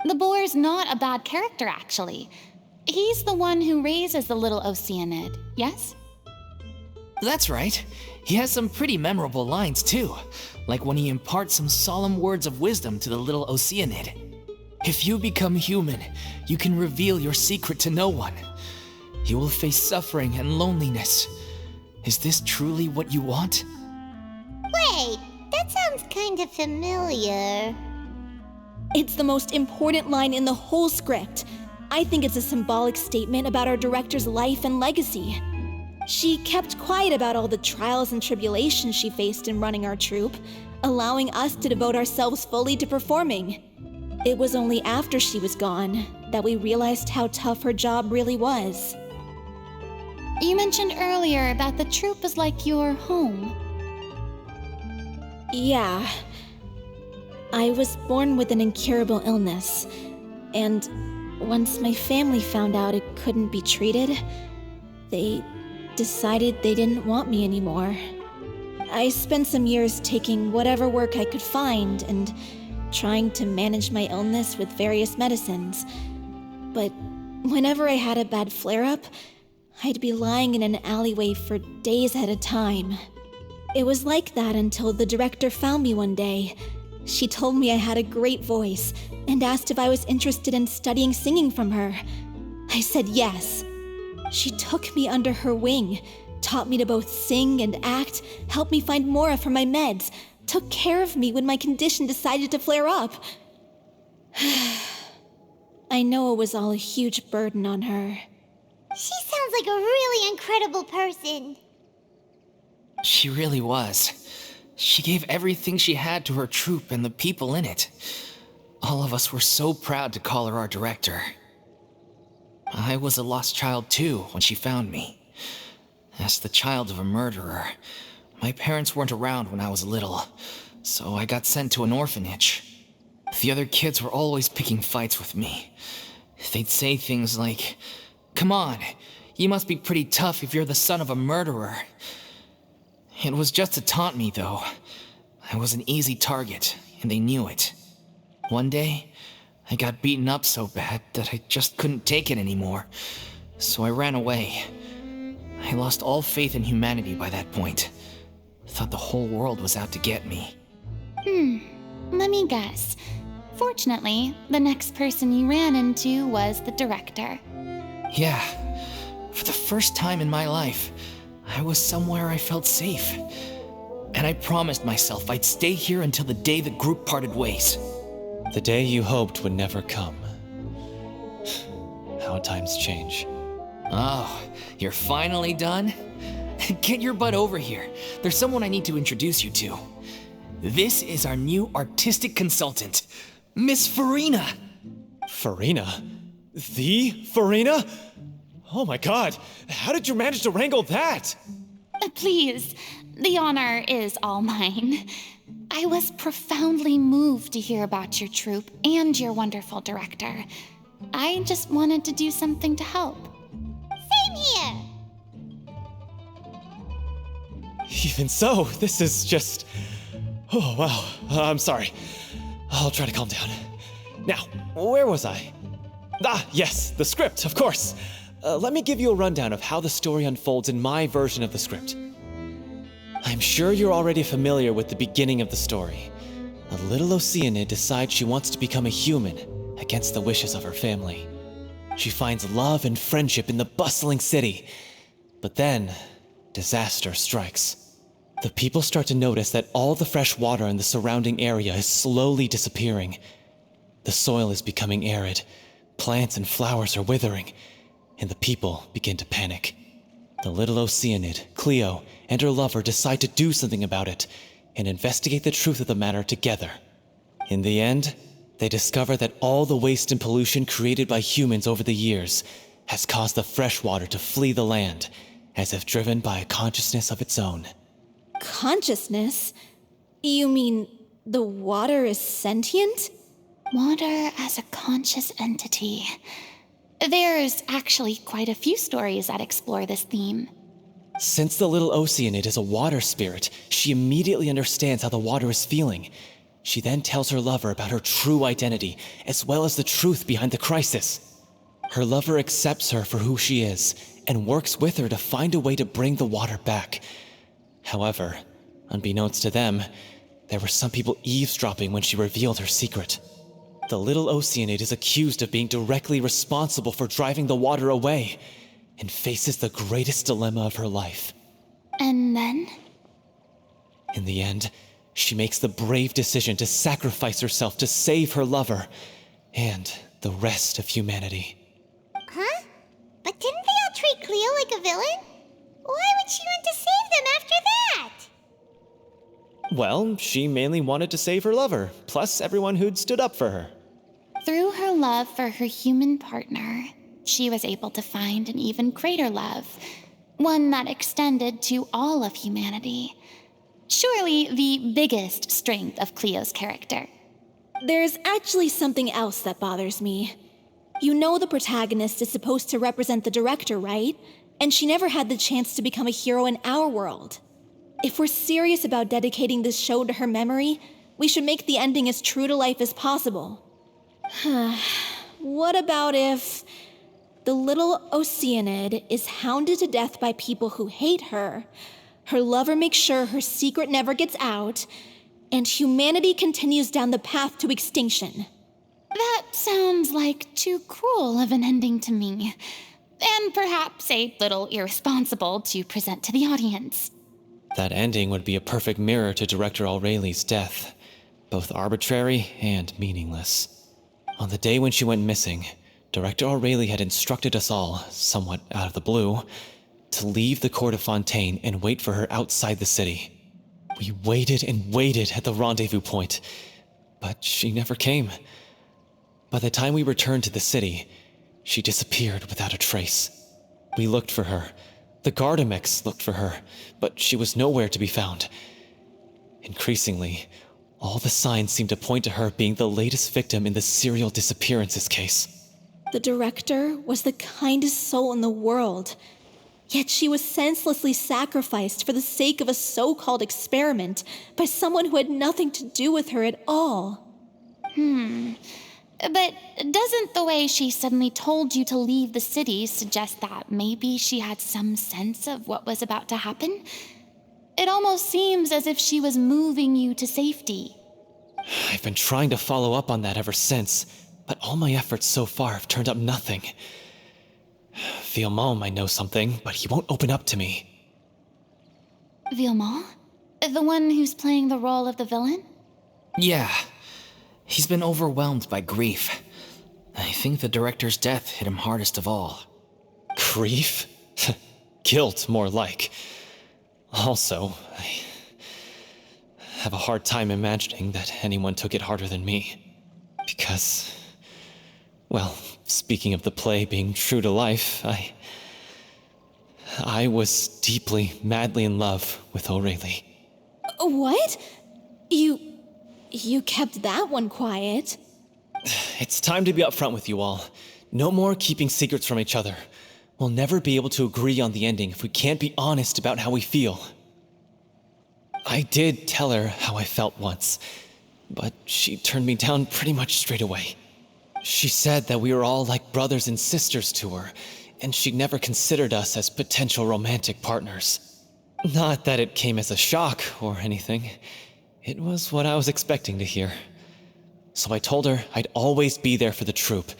The boar's not a bad character, actually. He's the one who raises the little Oceanid, yes? That's right. He has some pretty memorable lines too, like when he imparts some solemn words of wisdom to the little Oceanid. If you become human, you can reveal your secret to no one. You will face suffering and loneliness. Is this truly what you want? Wait, that sounds kind of familiar. It's the most important line in the whole script. I think it's a symbolic statement about our director's life and legacy. She kept quiet about all the trials and tribulations she faced in running our troupe, allowing us to devote ourselves fully to performing. It was only after she was gone that we realized how tough her job really was. You mentioned earlier that the troupe is like your home. Yeah. I was born with an incurable illness, and once my family found out it couldn't be treated, they decided they didn't want me anymore. I spent some years taking whatever work I could find and trying to manage my illness with various medicines. But whenever I had a bad flare-up, I'd be lying in an alleyway for days at a time. It was like that until the director found me one day. She told me I had a great voice and asked if I was interested in studying singing from her. I said yes. She took me under her wing, taught me to both sing and act, helped me find Mora for my meds, took care of me when my condition decided to flare up. I know it was all a huge burden on her. She sounds like a really incredible person. She really was. She gave everything she had to her troupe and the people in it. All of us were so proud to call her our director. I was a lost child too when she found me. As the child of a murderer, my parents weren't around when I was little, so I got sent to an orphanage. The other kids were always picking fights with me. They'd say things like, "Come on, you must be pretty tough if you're the son of a murderer." It was just to taunt me, though. I was an easy target, and they knew it. One day, I got beaten up so bad that I just couldn't take it anymore, so I ran away. I lost all faith in humanity by that point. Thought the whole world was out to get me. Let me guess. Fortunately, the next person you ran into was the director. Yeah, for the first time in my life, I was somewhere I felt safe. And I promised myself I'd stay here until the day the group parted ways. The day you hoped would never come. How times change. Oh, you're finally done? Get your butt over here. There's someone I need to introduce you to. This is our new artistic consultant, Miss Furina. Furina? The Furina? Oh my god, how did you manage to wrangle that? Please, the honor is all mine. I was profoundly moved to hear about your troupe and your wonderful director. I just wanted to do something to help. Same here. Even so, this is just... Oh, wow. I'm sorry. I'll try to calm down. Now, where was I? Ah, yes, the script, of course. Let me give you a rundown of how the story unfolds in my version of the script. I'm sure you're already familiar with the beginning of the story. A little Oceanid decides she wants to become a human against the wishes of her family. She finds love and friendship in the bustling city. But then, disaster strikes. The people start to notice that all the fresh water in the surrounding area is slowly disappearing. The soil is becoming arid, plants and flowers are withering, and the people begin to panic. The little Oceanid, Cleo, and her lover decide to do something about it and investigate the truth of the matter together. In the end, they discover that all the waste and pollution created by humans over the years has caused the fresh water to flee the land, as if driven by a consciousness of its own. Consciousness? You mean the water is sentient? Water as a conscious entity. There's actually quite a few stories that explore this theme. Since the little Oceanid is a water spirit, she immediately understands how the water is feeling. She then tells her lover about her true identity, as well as the truth behind the crisis. Her lover accepts her for who she is, and works with her to find a way to bring the water back. However, unbeknownst to them, there were some people eavesdropping when she revealed her secret. The little Oceanid is accused of being directly responsible for driving the water away, and faces the greatest dilemma of her life. And then? In the end, she makes the brave decision to sacrifice herself to save her lover, and the rest of humanity. Huh? But didn't they all treat Cleo like a villain? Why would she want to save them after that? Well, she mainly wanted to save her lover, plus everyone who'd stood up for her. Through her love for her human partner, she was able to find an even greater love, one that extended to all of humanity. Surely the biggest strength of Cleo's character. There's actually something else that bothers me. You know the protagonist is supposed to represent the director, right? And she never had the chance to become a hero in our world. If we're serious about dedicating this show to her memory, we should make the ending as true to life as possible. What about if the little Oceanid is hounded to death by people who hate her, her lover makes sure her secret never gets out, and humanity continues down the path to extinction? That sounds like too cruel of an ending to me, and perhaps a little irresponsible to present to the audience. That ending would be a perfect mirror to Director Aureli's death, both arbitrary and meaningless. On the day when she went missing, Director Aurelie had instructed us all, somewhat out of the blue, to leave the court of Fontaine and wait for her outside the city. We waited and waited at the rendezvous point, but she never came. By the time we returned to the city, she disappeared without a trace. We looked for her. The Gardamex looked for her, but she was nowhere to be found. Increasingly, all the signs seemed to point to her being the latest victim in the serial disappearances case. The director was the kindest soul in the world, yet she was senselessly sacrificed for the sake of a so-called experiment by someone who had nothing to do with her at all. But doesn't the way she suddenly told you to leave the city suggest that maybe she had some sense of what was about to happen? It almost seems as if she was moving you to safety. I've been trying to follow up on that ever since, but all my efforts so far have turned up nothing. Villemont might know something, but he won't open up to me. Villemont? The one who's playing the role of the villain? Yeah. He's been overwhelmed by grief. I think the director's death hit him hardest of all. Grief? Guilt, more like. Also, I have a hard time imagining that anyone took it harder than me. Because, well, speaking of the play being true to life, I was deeply, madly in love with Aurelie. What? You kept that one quiet. It's time to be upfront with you all. No more keeping secrets from each other. We'll never be able to agree on the ending if we can't be honest about how we feel. I did tell her how I felt once, but she turned me down pretty much straight away. She said that we were all like brothers and sisters to her, and she'd never considered us as potential romantic partners. Not that it came as a shock or anything. It was what I was expecting to hear. So I told her I'd always be there for the troupe,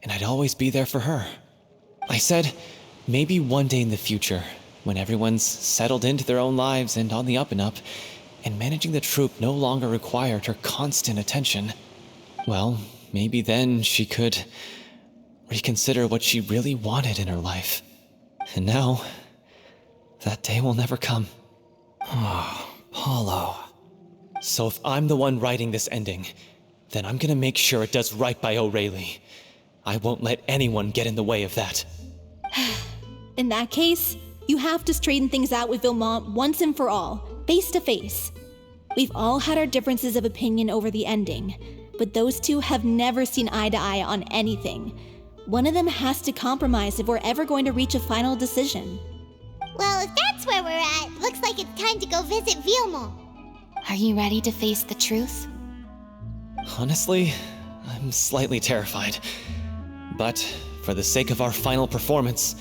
and I'd always be there for her. I said, maybe one day in the future, when everyone's settled into their own lives and on the up and up, and managing the troupe no longer required her constant attention, well, maybe then she could reconsider what she really wanted in her life. And now, that day will never come. Oh, Paulo. So if I'm the one writing this ending, then I'm gonna make sure it does right by Aurelie. I won't let anyone get in the way of that. In that case, you have to straighten things out with Villemont once and for all, face to face. We've all had our differences of opinion over the ending, but those two have never seen eye to eye on anything. One of them has to compromise if we're ever going to reach a final decision. Well, if that's where we're at, looks like it's time to go visit Villemont. Are you ready to face the truth? Honestly, I'm slightly terrified. But for the sake of our final performance,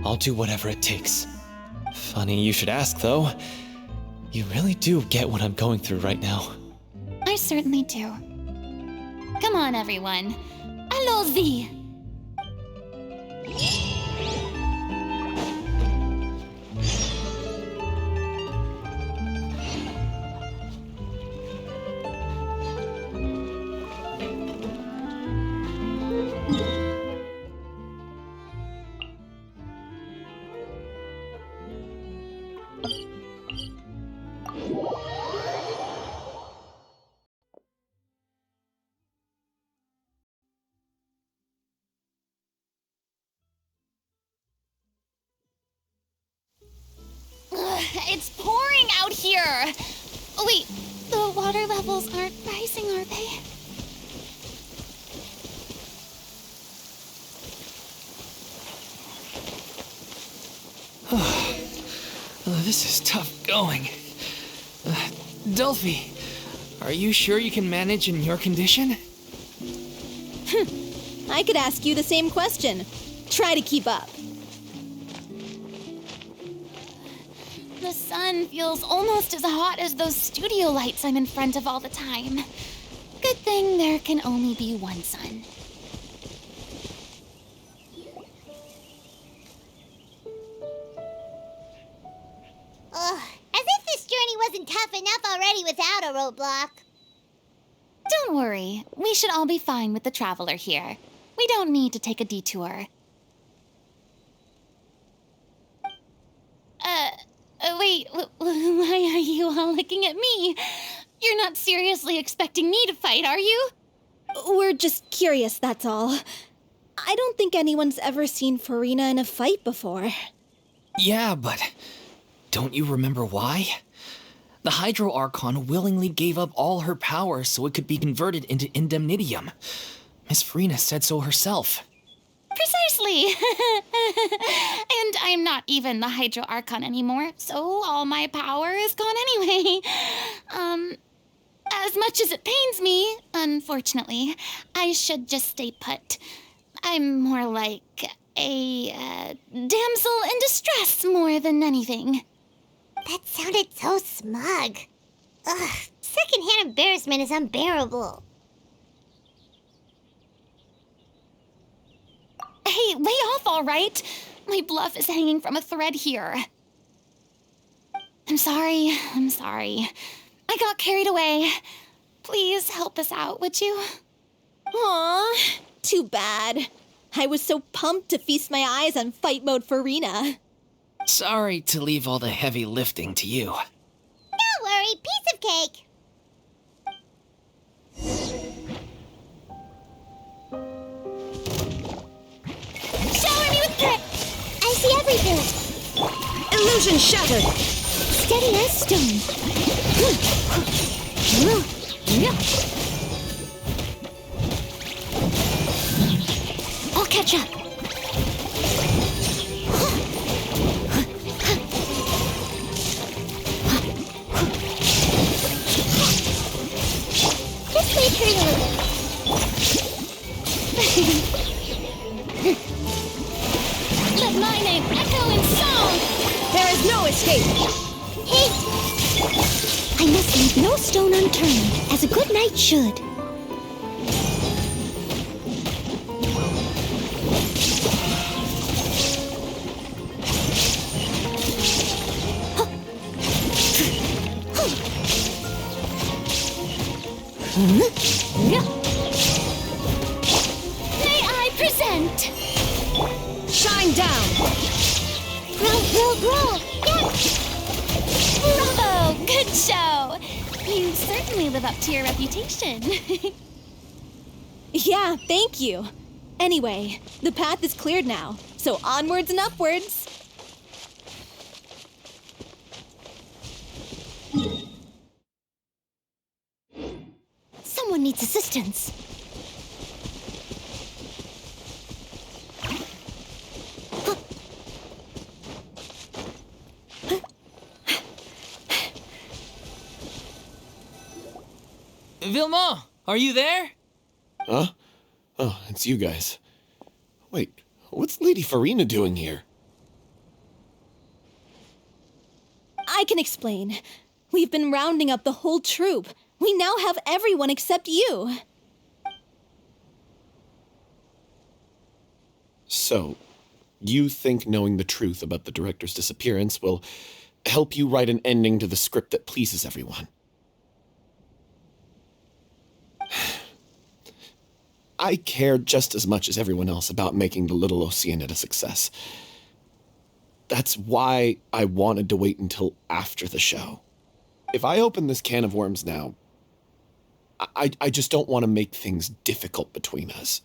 I'll do whatever it takes. Funny you should ask, though. You really do get what I'm going through right now. I certainly do. Come on, everyone. Allons-y! It's pouring out here! Oh, wait, the water levels aren't rising, are they? This is tough going. Delphi, are you sure you can manage in your condition? I could ask you the same question. Try to keep up. The sun feels almost as hot as those studio lights I'm in front of all the time. Good thing there can only be one sun. Ugh, as if this journey wasn't tough enough already without a roadblock. Don't worry, we should all be fine with the traveler here. We don't need to take a detour. Wait, why are you all looking at me? You're not seriously expecting me to fight, are you? We're just curious, that's all. I don't think anyone's ever seen Furina in a fight before. Yeah, but don't you remember why? The Hydro Archon willingly gave up all her power so it could be converted into indemnitium. Miss Furina said so herself. Precisely. And I'm not even the Hydro Archon anymore, so all my power is gone anyway. As much as it pains me, unfortunately, I should just stay put. I'm more like a damsel in distress more than anything. That sounded so smug. Ugh, secondhand embarrassment is unbearable. Hey, lay off, all right? My bluff is hanging from a thread here. I'm sorry. I got carried away. Please help us out, would you? Aw, too bad. I was so pumped to feast my eyes on fight mode Furina. Sorry to leave all the heavy lifting to you. Don't worry, piece of cake. Shower me with grit! I see everything. Illusion shattered. Steady as stone. I'll catch up. This may hurt a little. Let my name echo in song! There is no escape. Hey! I must leave no stone unturned, as a good knight should. May I present? Shine down. Roll. Yeah! Bravo! Good show! You certainly live up to your reputation. Yeah, thank you. Anyway, the path is cleared now, so onwards and upwards. Someone needs assistance. Vilma, are you there? Huh? Oh, it's you guys. Wait, what's Lady Furina doing here? I can explain. We've been rounding up the whole troop. We now have everyone except you. So, you think knowing the truth about the director's disappearance will help you write an ending to the script that pleases everyone? I care just as much as everyone else about making the little Oceanid a success. That's why I wanted to wait until after the show. If I open this can of worms now, I just don't want to make things difficult between us.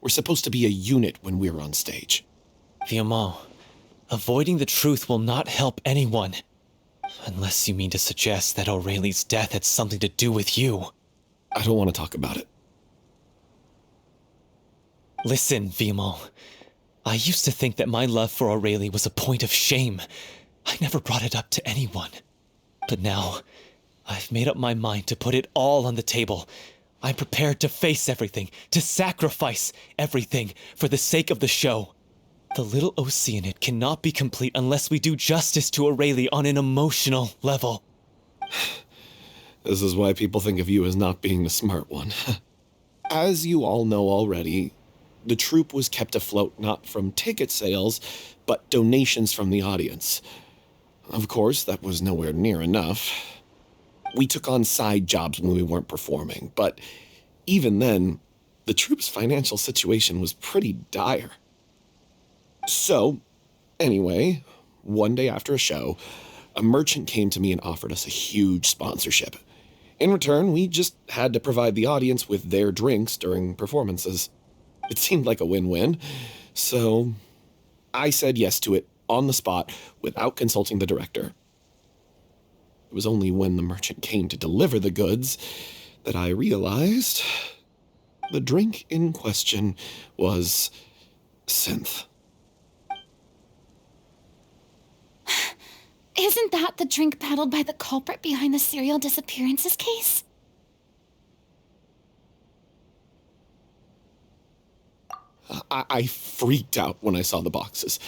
We're supposed to be a unit when we're on stage. Vilma, avoiding the truth will not help anyone. Unless you mean to suggest that Aurelie's death had something to do with you. I don't want to talk about it. Listen, Vilma. I used to think that my love for Aurelie was a point of shame. I never brought it up to anyone. But now, I've made up my mind to put it all on the table. I'm prepared to face everything, to sacrifice everything for the sake of the show. The little Oceanid cannot be complete unless we do justice to Aurelie on an emotional level. This is why people think of you as not being the smart one. As you all know already, the troupe was kept afloat not from ticket sales, but donations from the audience. Of course, that was nowhere near enough. We took on side jobs when we weren't performing, but even then, the troupe's financial situation was pretty dire. So, anyway, one day after a show, a merchant came to me and offered us a huge sponsorship. In return, we just had to provide the audience with their drinks during performances. It seemed like a win-win, so I said yes to it on the spot without consulting the director. It was only when the merchant came to deliver the goods that I realized the drink in question was synth. Isn't that the drink peddled by the culprit behind the serial disappearances case? I freaked out when I saw the boxes.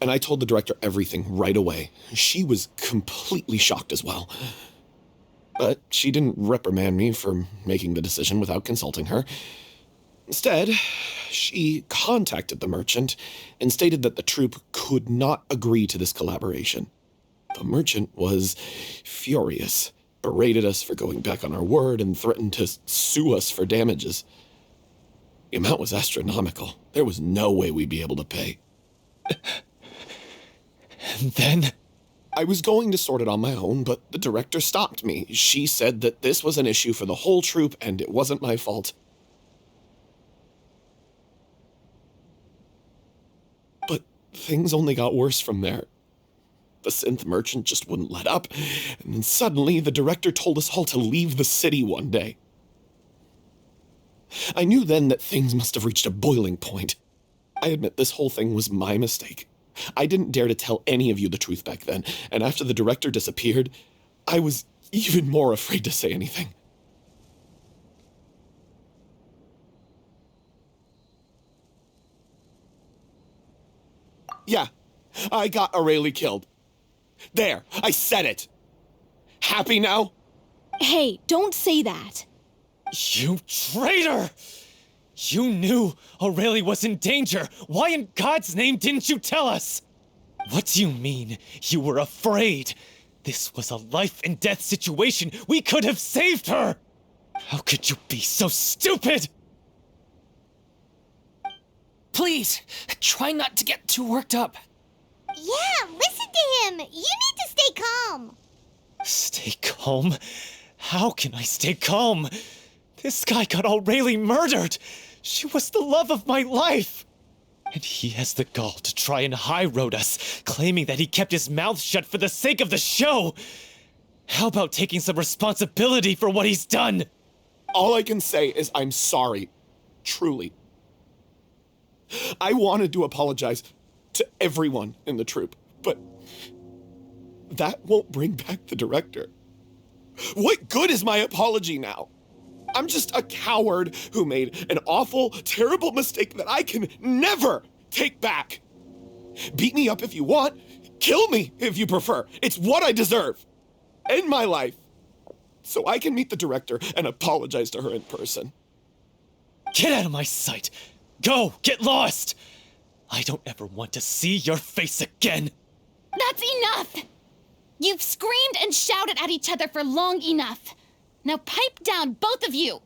And I told the director everything right away. She was completely shocked as well. But she didn't reprimand me for making the decision without consulting her. Instead, she contacted the merchant and stated that the troupe could not agree to this collaboration. The merchant was furious, berated us for going back on our word, and threatened to sue us for damages. The amount was astronomical. There was no way we'd be able to pay. And then I was going to sort it on my own, but the director stopped me. She said that this was an issue for the whole troupe and it wasn't my fault. But things only got worse from there. The synth merchant just wouldn't let up, and then suddenly the director told us all to leave the city one day. I knew then that things must have reached a boiling point. I admit this whole thing was my mistake. I didn't dare to tell any of you the truth back then, and after the director disappeared, I was even more afraid to say anything. Yeah, I got Aurelie killed. There, I said it. Happy now? Hey, don't say that. You traitor! You knew Aurelie was in danger. Why in God's name didn't you tell us? What do you mean you were afraid? This was a life and death situation. We could have saved her. How could you be so stupid? Please, try not to get too worked up. Yeah, listen to him. You need to stay calm. Stay calm? How can I stay calm? This guy got Aurelie murdered. She was the love of my life. And he has the gall to try and high-road us, claiming that he kept his mouth shut for the sake of the show. How about taking some responsibility for what he's done? All I can say is I'm sorry. Truly. I wanted to apologize to everyone in the troupe, but that won't bring back the director. What good is my apology now? I'm just a coward who made an awful, terrible mistake that I can never take back. Beat me up if you want. Kill me if you prefer. It's what I deserve. End my life. So I can meet the director and apologize to her in person. Get out of my sight. Go, get lost. I don't ever want to see your face again. That's enough! You've screamed and shouted at each other for long enough. Now pipe down, both of you!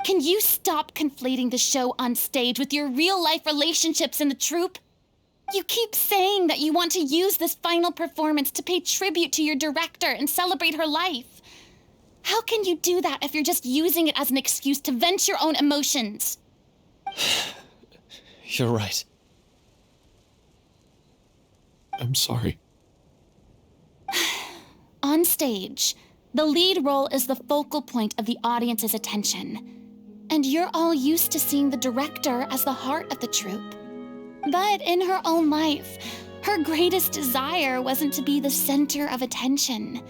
Can you stop conflating the show on stage with your real-life relationships in the troupe? You keep saying that you want to use this final performance to pay tribute to your director and celebrate her life. How can you do that if you're just using it as an excuse to vent your own emotions? You're right. I'm sorry. On stage, the lead role is the focal point of the audience's attention. And you're all used to seeing the director as the heart of the troupe. But in her own life, her greatest desire wasn't to be the center of attention.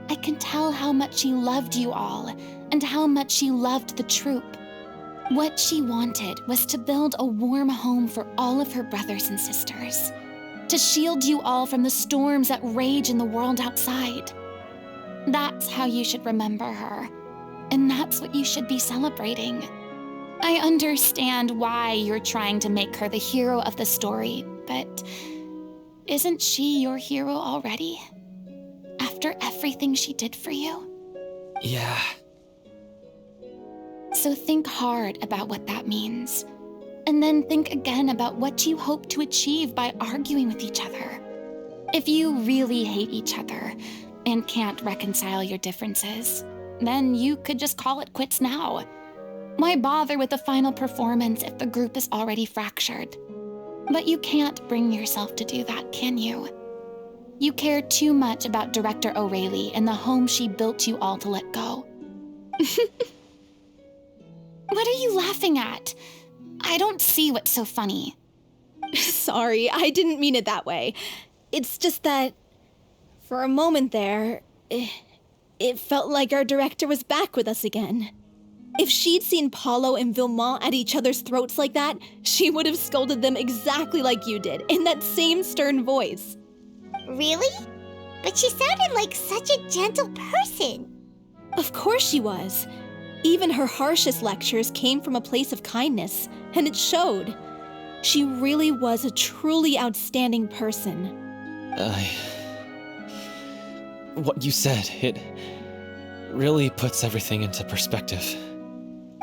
I can tell how much she loved you all, and how much she loved the troupe. What she wanted was to build a warm home for all of her brothers and sisters. To shield you all from the storms that rage in the world outside. That's how you should remember her. And that's what you should be celebrating. I understand why you're trying to make her the hero of the story, but isn't she your hero already? After everything she did for you? Yeah. So think hard about what that means. And then think again about what you hope to achieve by arguing with each other. If you really hate each other and can't reconcile your differences, then you could just call it quits now. Why bother with the final performance if the group is already fractured? But you can't bring yourself to do that, can you? You care too much about Director O'Reilly and the home she built you all to let go. What are you laughing at? I don't see what's so funny. Sorry, I didn't mean it that way. It's just that, for a moment there, it felt like our director was back with us again. If she'd seen Paulo and Vilmont at each other's throats like that, she would have scolded them exactly like you did, in that same stern voice. Really? But she sounded like such a gentle person. Of course she was. Even her harshest lectures came from a place of kindness, and it showed. She really was a truly outstanding person. What you said, it really puts everything into perspective.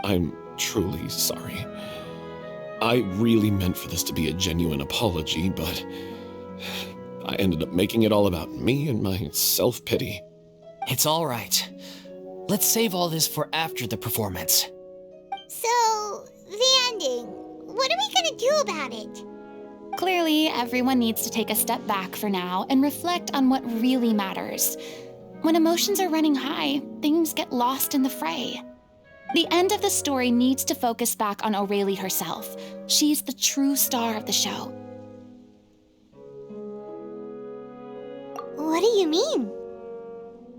I'm truly sorry. I really meant for this to be a genuine apology, but I ended up making it all about me and my self-pity. It's all right. Let's save all this for after the performance. So, the ending. What are we gonna do about it? Clearly, everyone needs to take a step back for now and reflect on what really matters. When emotions are running high, things get lost in the fray. The end of the story needs to focus back on O'Reilly herself. She's the true star of the show. What do you mean?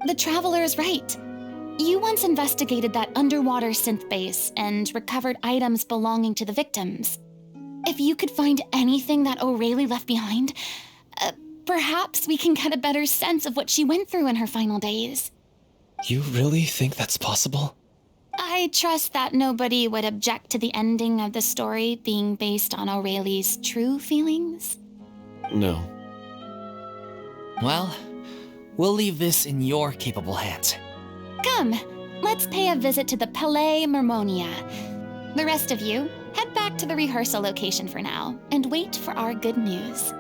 The Traveler is right. You once investigated that underwater synth base and recovered items belonging to the victims. If you could find anything that O'Reilly left behind, perhaps we can get a better sense of what she went through in her final days. You really think that's possible? I trust that nobody would object to the ending of the story being based on O'Reilly's true feelings. No. Well, we'll leave this in your capable hands. Come, let's pay a visit to the Palais Mermonia. The rest of you, head back to the rehearsal location for now and wait for our good news.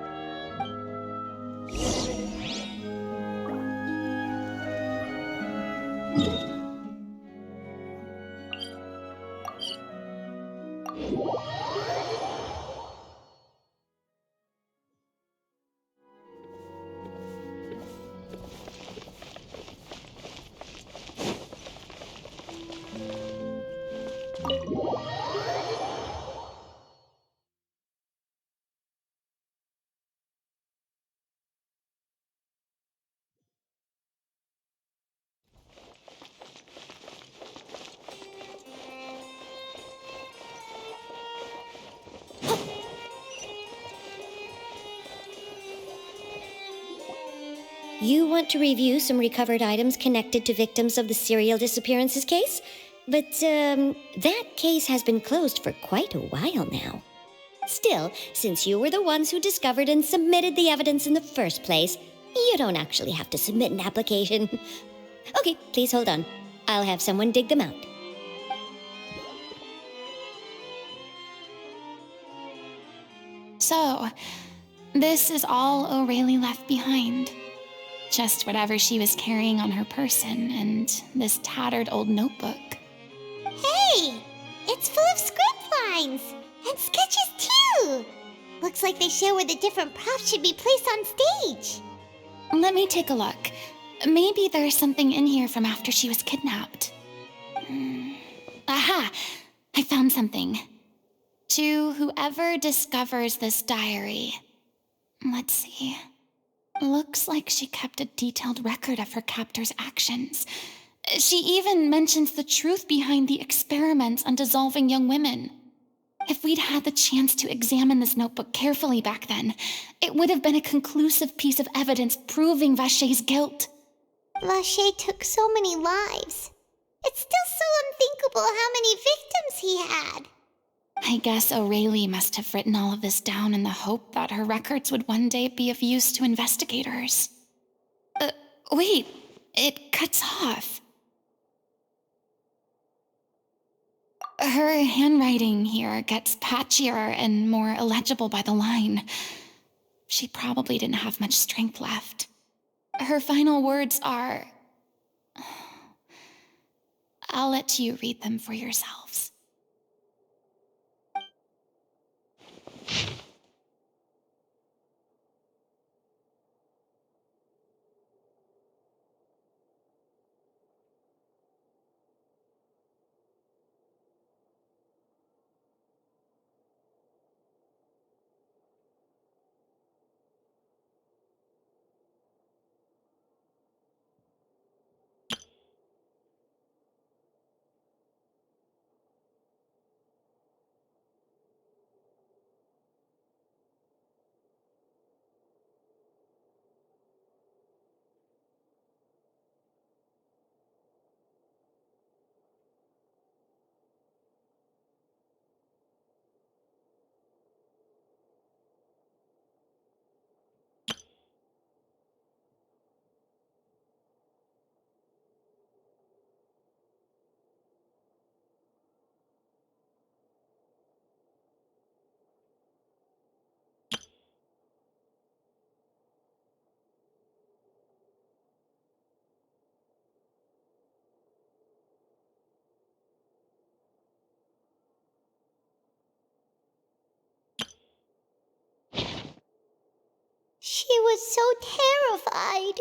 You want to review some recovered items connected to victims of the serial disappearances case? But, that case has been closed for quite a while now. Still, since you were the ones who discovered and submitted the evidence in the first place, you don't actually have to submit an application. Okay, please hold on. I'll have someone dig them out. So, this is all O'Reilly left behind. Just whatever she was carrying on her person and this tattered old notebook. Hey! It's full of script lines! And sketches too! Looks like they show where the different props should be placed on stage. Let me take a look. Maybe there's something in here from after she was kidnapped. Aha! I found something. To whoever discovers this diary. Let's see. Looks like she kept a detailed record of her captor's actions. She even mentions the truth behind the experiments on dissolving young women. If we'd had the chance to examine this notebook carefully back then, it would have been a conclusive piece of evidence proving Vachey's guilt. Vachey took so many lives. It's still so unthinkable how many victims he had. I guess O'Reilly must have written all of this down in the hope that her records would one day be of use to investigators. Wait, it cuts off. Her handwriting here gets patchier and more illegible by the line. She probably didn't have much strength left. Her final words are... I'll let you read them for yourselves. She was so terrified.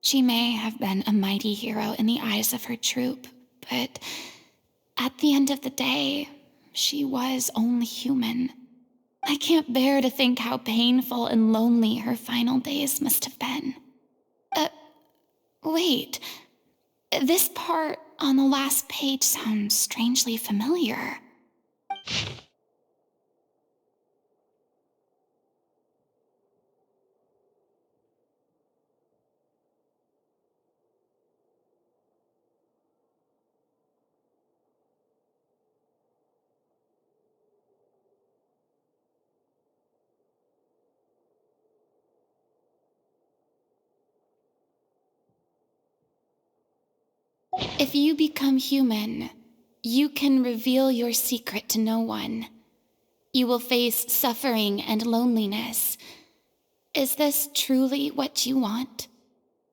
She may have been a mighty hero in the eyes of her troop, but at the end of the day, she was only human. I can't bear to think how painful and lonely her final days must have been. Wait. This part on the last page sounds strangely familiar. If you become human, you can reveal your secret to no one. You will face suffering and loneliness. Is this truly what you want?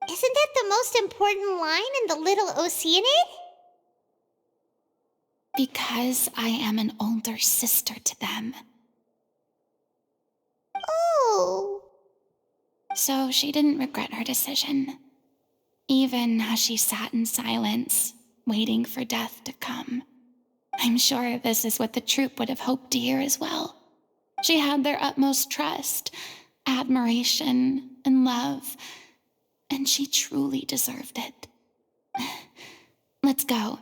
Isn't that the most important line in the little Oceanid? Because I am an older sister to them. Oh. So she didn't regret her decision, even as she sat in silence, waiting for death to come. I'm sure this is what the troupe would have hoped to hear as well. She had their utmost trust, admiration, and love, and she truly deserved it. Let's go.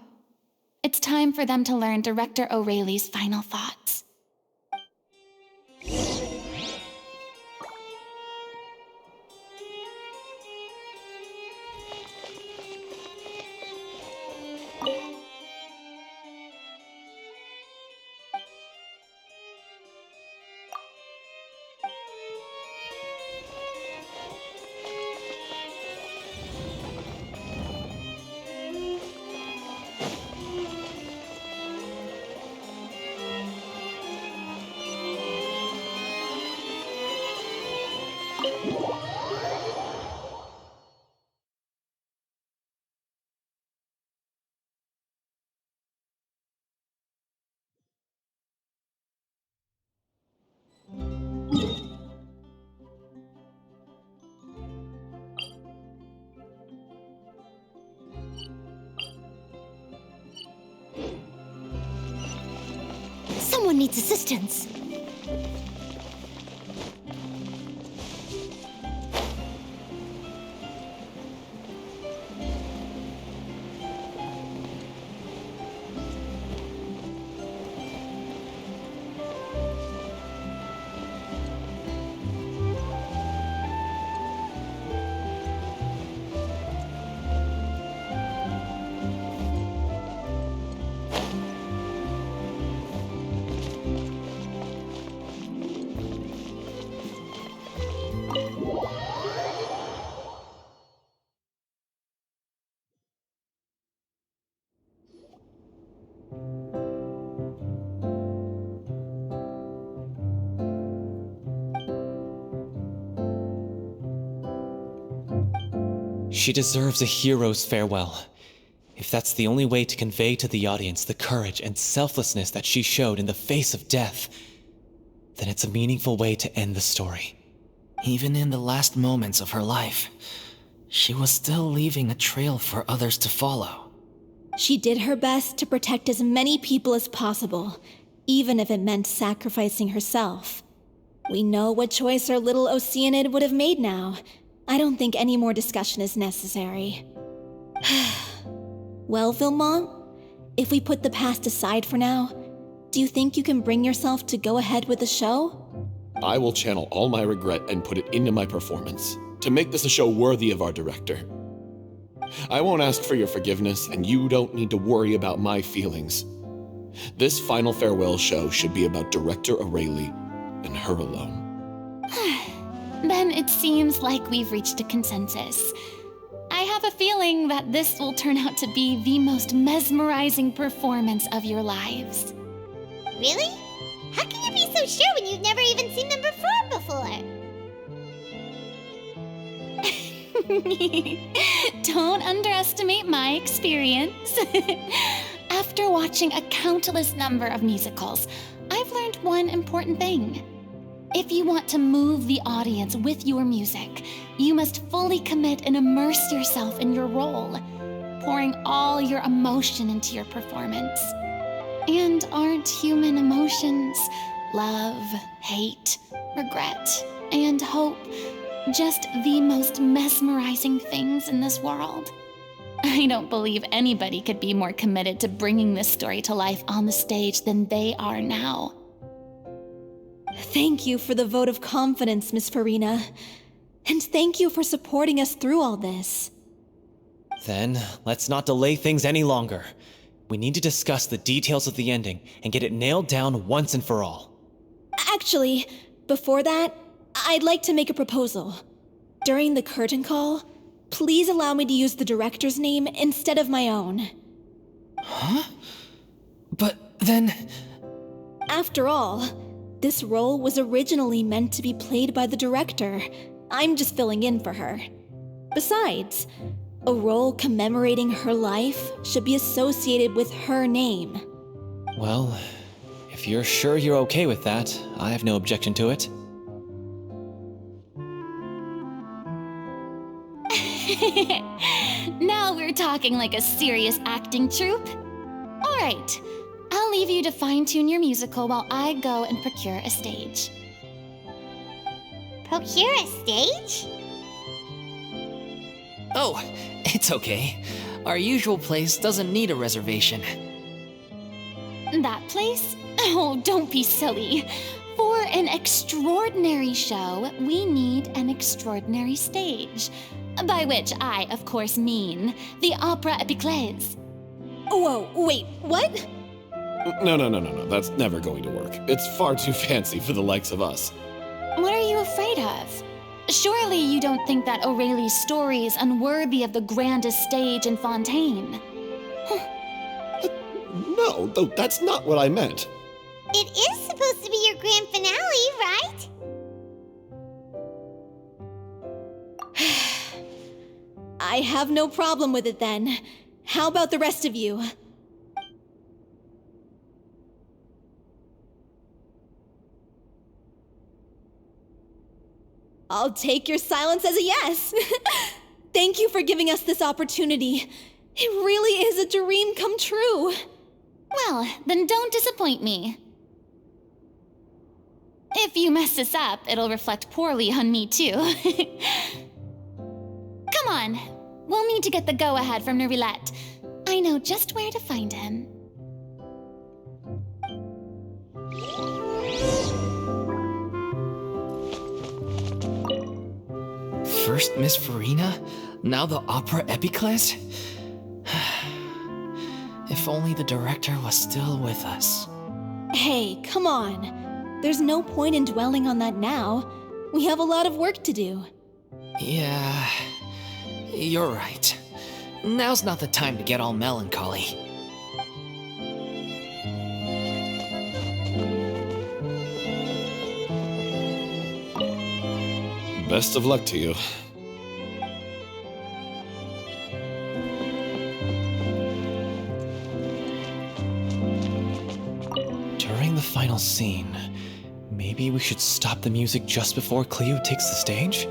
It's time for them to learn Director O'Reilly's final thoughts. Someone needs assistance. She deserves a hero's farewell. If that's the only way to convey to the audience the courage and selflessness that she showed in the face of death, then it's a meaningful way to end the story. Even in the last moments of her life, she was still leaving a trail for others to follow. She did her best to protect as many people as possible, even if it meant sacrificing herself. We know what choice our little Oceanid would have made now. I don't think any more discussion is necessary. Well, Vilmont, if we put the past aside for now, do you think you can bring yourself to go ahead with the show? I will channel all my regret and put it into my performance, to make this a show worthy of our director. I won't ask for your forgiveness, and you don't need to worry about my feelings. This final farewell show should be about Director Aurelie and her alone. Then it seems like we've reached a consensus. I have a feeling that this will turn out to be the most mesmerizing performance of your lives. Really? How can you be so sure when you've never even seen them perform before? Don't underestimate my experience. After watching a countless number of musicals, I've learned one important thing. If you want to move the audience with your music, you must fully commit and immerse yourself in your role, pouring all your emotion into your performance. And aren't human emotions, love, hate, regret, and hope, just the most mesmerizing things in this world? I don't believe anybody could be more committed to bringing this story to life on the stage than they are now. Thank you for the vote of confidence, Miss Furina. And thank you for supporting us through all this. Then, let's not delay things any longer. We need to discuss the details of the ending and get it nailed down once and for all. Actually, before that, I'd like to make a proposal. During the curtain call, please allow me to use the director's name instead of my own. Huh? But then... After all, this role was originally meant to be played by the director. I'm just filling in for her. Besides, a role commemorating her life should be associated with her name. Well, if you're sure you're okay with that, I have no objection to it. Now we're talking like a serious acting troupe. All right, I'll leave you to fine-tune your musical while I go and procure a stage. Procure a stage? Oh, it's okay. Our usual place doesn't need a reservation. That place? Oh, don't be silly. For an extraordinary show, we need an extraordinary stage. By which I, of course, mean the Opera Epiclese. Whoa, wait, what? No. That's never going to work. It's far too fancy for the likes of us. What are you afraid of? Surely you don't think that Aurelie's story is unworthy of the grandest stage in Fontaine. No, though that's not what I meant. It is supposed to be your grand finale, right? I have no problem with it then. How about the rest of you? I'll take your silence as a yes. Thank you for giving us this opportunity. It really is a dream come true. Well, then don't disappoint me. If you mess this up, it'll reflect poorly on me too. Come on, we'll need to get the go-ahead from Nervilette. I know just where to find him. First Miss Furina, now the Opera Epiclese? If only the director was still with us. Hey, come on. There's no point in dwelling on that now. We have a lot of work to do. Yeah, you're right. Now's not the time to get all melancholy. Best of luck to you. final scene. Maybe we should stop the music just before Cleo takes the stage?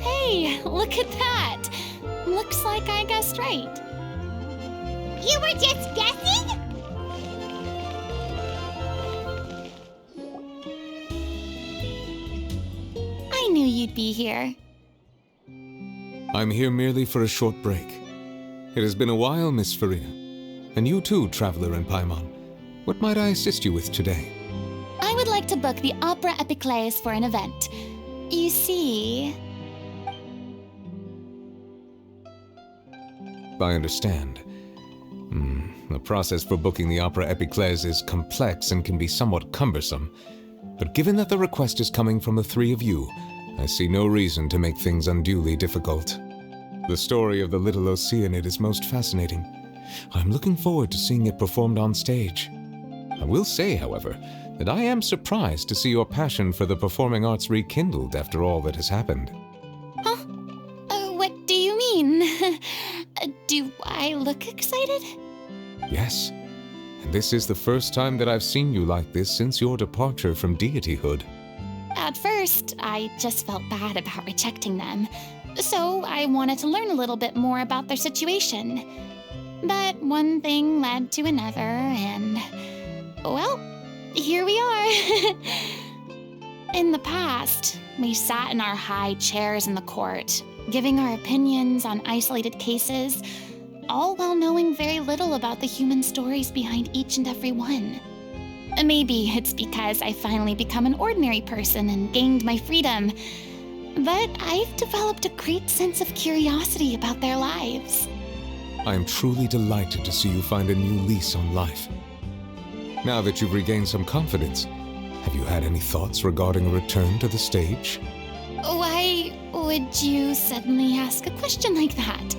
Hey, look at that! Looks like I guessed right. You were just guessing? I knew you'd be here. I'm here merely for a short break. It has been a while, Miss Furina. And you too, Traveler in Paimon. What might I assist you with today? I would like to book the Opera Epiclese for an event. You see... I understand. The process for booking the Opera Epiclese is complex and can be somewhat cumbersome. But given that the request is coming from the three of you, I see no reason to make things unduly difficult. The story of the little Oceanid is most fascinating. I'm looking forward to seeing it performed on stage. I will say, however, that I am surprised to see your passion for the performing arts rekindled after all that has happened. Huh? What do you mean? Do I look excited? Yes, and this is the first time that I've seen you like this since your departure from deityhood. At first, I just felt bad about rejecting them, so I wanted to learn a little bit more about their situation. But one thing led to another, and... well, here we are. In the past, we sat in our high chairs in the court, giving our opinions on isolated cases, all while knowing very little about the human stories behind each and every one. Maybe it's because I finally become an ordinary person and gained my freedom, but I've developed a great sense of curiosity about their lives. I am truly delighted to see you find a new lease on life. Now that you've regained some confidence, have you had any thoughts regarding a return to the stage? Why would you suddenly ask a question like that?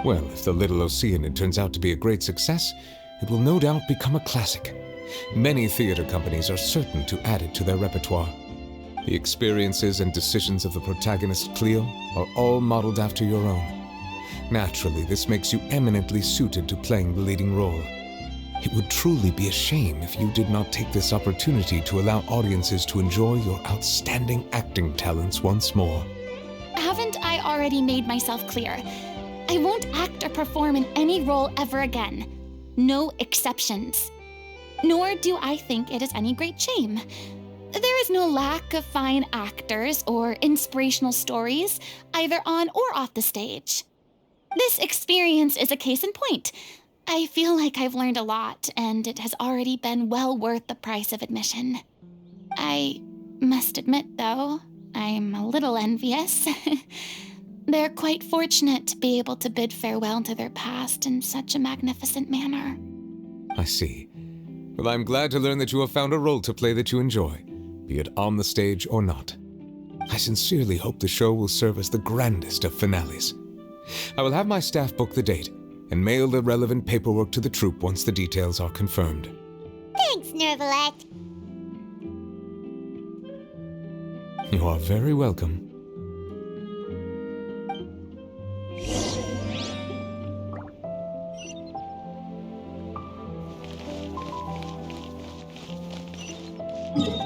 Well, if the little Oceanid turns out to be a great success, it will no doubt become a classic. Many theater companies are certain to add it to their repertoire. The experiences and decisions of the protagonist Cleo are all modeled after your own. Naturally, this makes you eminently suited to playing the leading role. It would truly be a shame if you did not take this opportunity to allow audiences to enjoy your outstanding acting talents once more. Haven't I already made myself clear? I won't act or perform in any role ever again. No exceptions. Nor do I think it is any great shame. There is no lack of fine actors or inspirational stories, either on or off the stage. This experience is a case in point. I feel like I've learned a lot, and it has already been well worth the price of admission. I must admit, though, I'm a little envious. They're quite fortunate to be able to bid farewell to their past in such a magnificent manner. I see. Well, I'm glad to learn that you have found a role to play that you enjoy, be it on the stage or not. I sincerely hope the show will serve as the grandest of finales. I will have my staff book the date and mail the relevant paperwork to the troupe once the details are confirmed. Thanks, Nervalette. You are very welcome. Yep.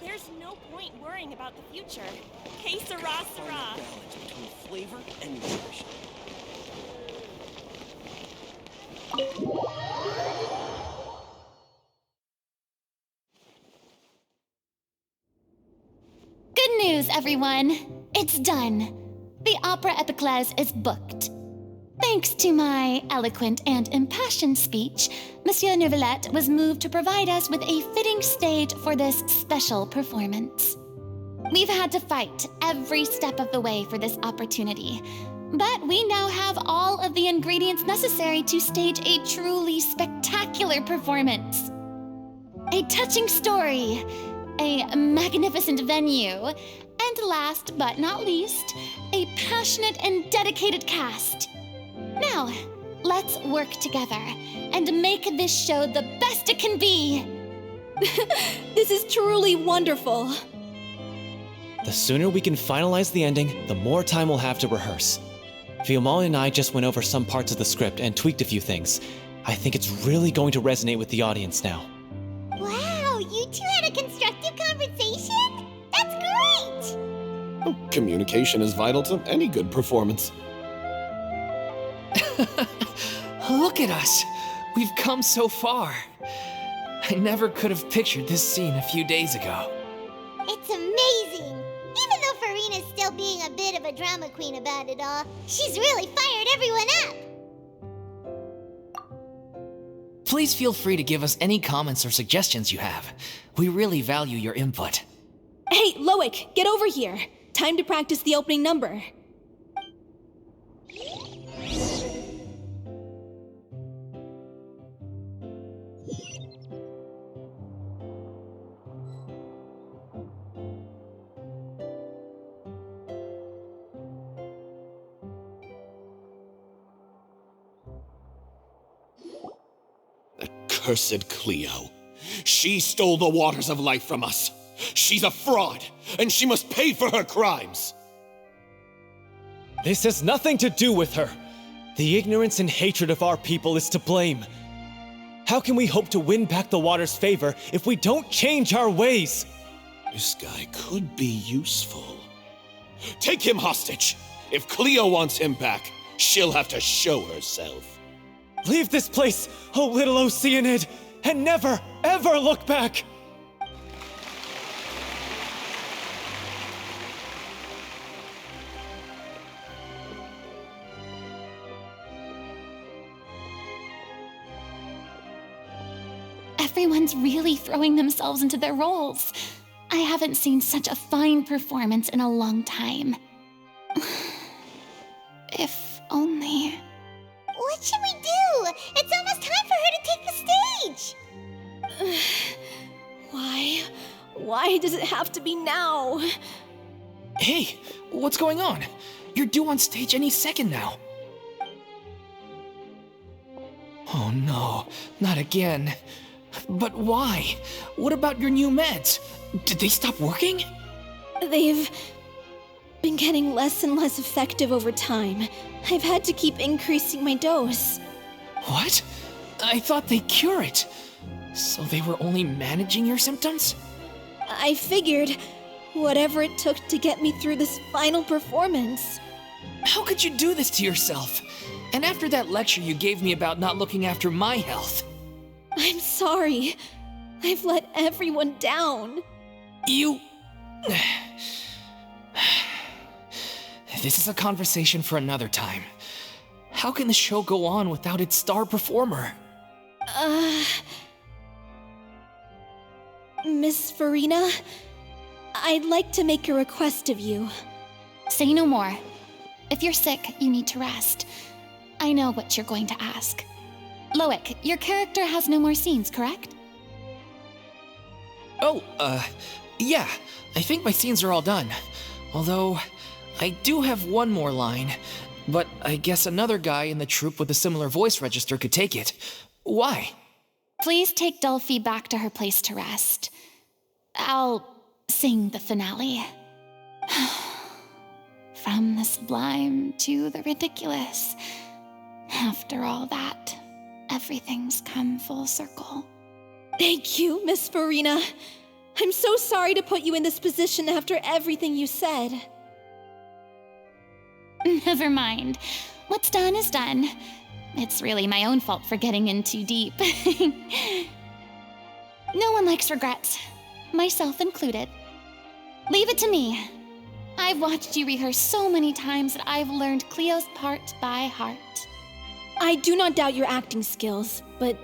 There's no point worrying about the future. Que sera, sera. Balance between flavor and nutrition. Good news, everyone. It's done. The Opera Epiclese is booked. Thanks to my eloquent and impassioned speech, Monsieur Neuvillette was moved to provide us with a fitting stage for this special performance. We've had to fight every step of the way for this opportunity, but we now have all of the ingredients necessary to stage a truly spectacular performance. A touching story, a magnificent venue, and last but not least, a passionate and dedicated cast. Now, let's work together and make this show the best it can be. This is truly wonderful. The sooner we can finalize the ending, the more time we'll have to rehearse. Fiumol and I just went over some parts of the script and tweaked a few things. I think it's really going to resonate with the audience now. Wow, you two had a constructive conversation? That's great! Oh, communication is vital to any good performance. Look at us! We've come so far. I never could have pictured this scene a few days ago. It's amazing! Even though Furina's still being a bit of a drama queen about it all, she's really fired everyone up! Please feel free to give us any comments or suggestions you have. We really value your input. Hey, Loic, get over here. Time to practice the opening number. Cursed Cleo. She stole the waters of life from us. She's a fraud, and she must pay for her crimes. This has nothing to do with her. The ignorance and hatred of our people is to blame. How can we hope to win back the water's favor if we don't change our ways? This guy could be useful. Take him hostage. If Cleo wants him back, she'll have to show herself. Leave this place, oh little Oceanid, and never, ever look back! Everyone's really throwing themselves into their roles. I haven't seen such a fine performance in a long time. If only... What should we do? It's almost time for her to take the stage! Why does it have to be now? Hey, what's going on? You're due on stage any second now. Oh no, not again. But why? What about your new meds? Did they stop working? They've been getting less and less effective over time. I've had to keep increasing my dose. What? I thought they cure it. So they were only managing your symptoms? I figured whatever it took to get me through this final performance. How could you do this to yourself? And after that lecture you gave me about not looking after my health. I'm sorry. I've let everyone down. You... This is a conversation for another time. How can the show go on without its star performer? Miss Furina, I'd like to make a request of you. Say no more. If you're sick, you need to rest. I know what you're going to ask. Loic, your character has no more scenes, correct? Oh, yeah. I think my scenes are all done. Although, I do have one more line. But I guess another guy in the troupe with a similar voice register could take it. Why? Please take Delphi back to her place to rest. I'll sing the finale. From the sublime to the ridiculous. After all that, everything's come full circle. Thank you, Miss Furina. I'm so sorry to put you in this position after everything you said. Never mind. What's done is done. It's really my own fault for getting in too deep. No one likes regrets, myself included. Leave it to me. I've watched you rehearse so many times that I've learned Cleo's part by heart. I do not doubt your acting skills, but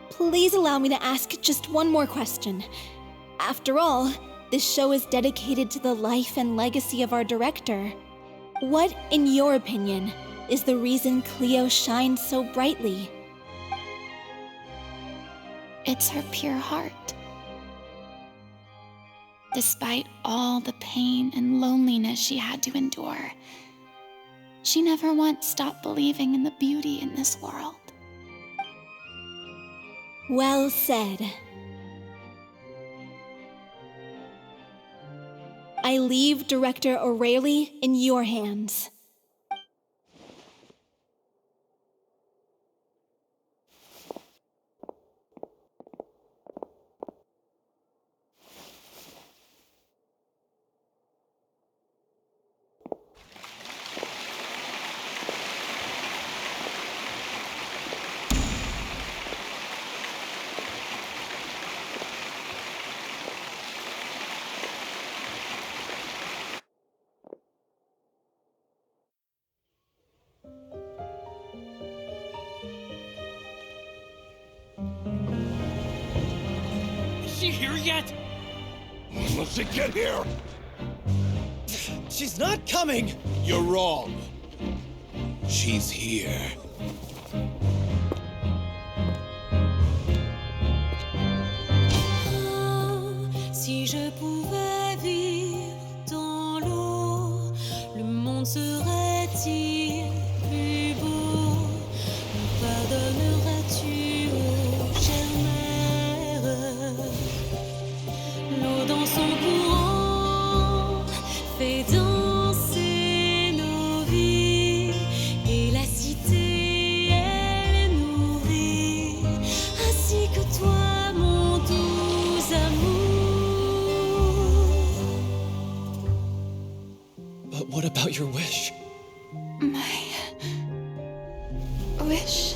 please allow me to ask just one more question. After all, this show is dedicated to the life and legacy of our director. What, in your opinion, is the reason Cleo shines so brightly? It's her pure heart. Despite all the pain and loneliness she had to endure, she never once stopped believing in the beauty in this world. Well said. I leave Director O'Reilly in your hands. Is she here yet? Will she get here? She's not coming! You're wrong. She's here. Si je pouvais vivre dans l'eau, le monde serait-il plus beau? Me pardonneras-tu, ô chère mère? L'eau dans son courant fait danser nos vies, et la cité elle est nourrie, ainsi que toi, mon doux amour. But what about your wish? My wish.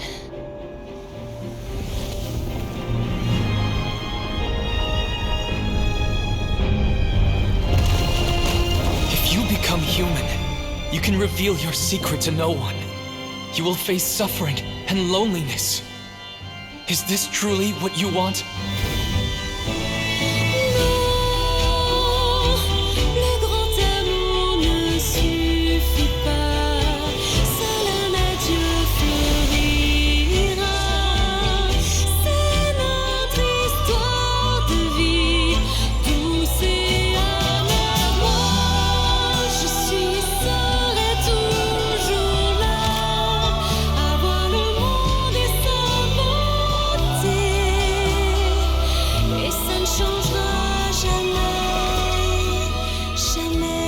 If you become human, you can reveal your secret to no one. You will face suffering and loneliness. Is this truly what you want? Le grand amour ne suffit pas, seul un adieu fleurira. C'est notre histoire de vie, douce et amère. Moi, je suis, serai toujours là, à voir le monde et sa beauté, et ça ne changera jamais, jamais.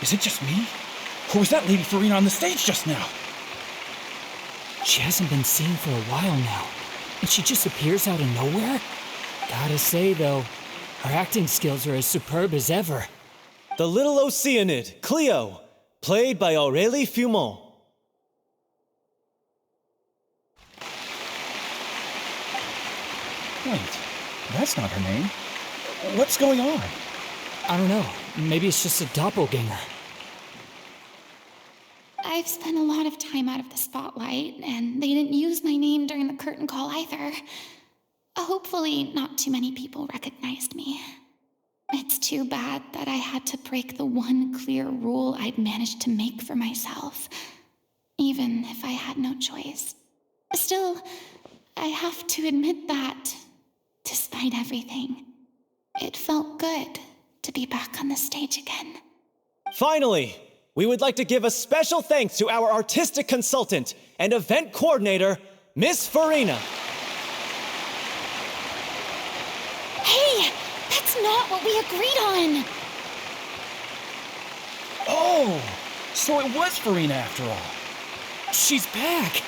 Is it just me? Or was that Lady Furina on the stage just now? She hasn't been seen for a while now, and she just appears out of nowhere? Gotta say, though, her acting skills are as superb as ever. The little Oceanid, Cleo, played by Aurélie Fumont. Wait, that's not her name. What's going on? I don't know. Maybe it's just a doppelganger. I've spent a lot of time out of the spotlight, and they didn't use my name during the curtain call either. Hopefully, not too many people recognized me. It's too bad that I had to break the one clear rule I'd managed to make for myself, even if I had no choice. Still, I have to admit that, despite everything, it felt good to be back on the stage again. Finally, we would like to give a special thanks to our artistic consultant and event coordinator, Miss Furina. Hey, that's not what we agreed on! Oh, so it was Furina after all. She's back.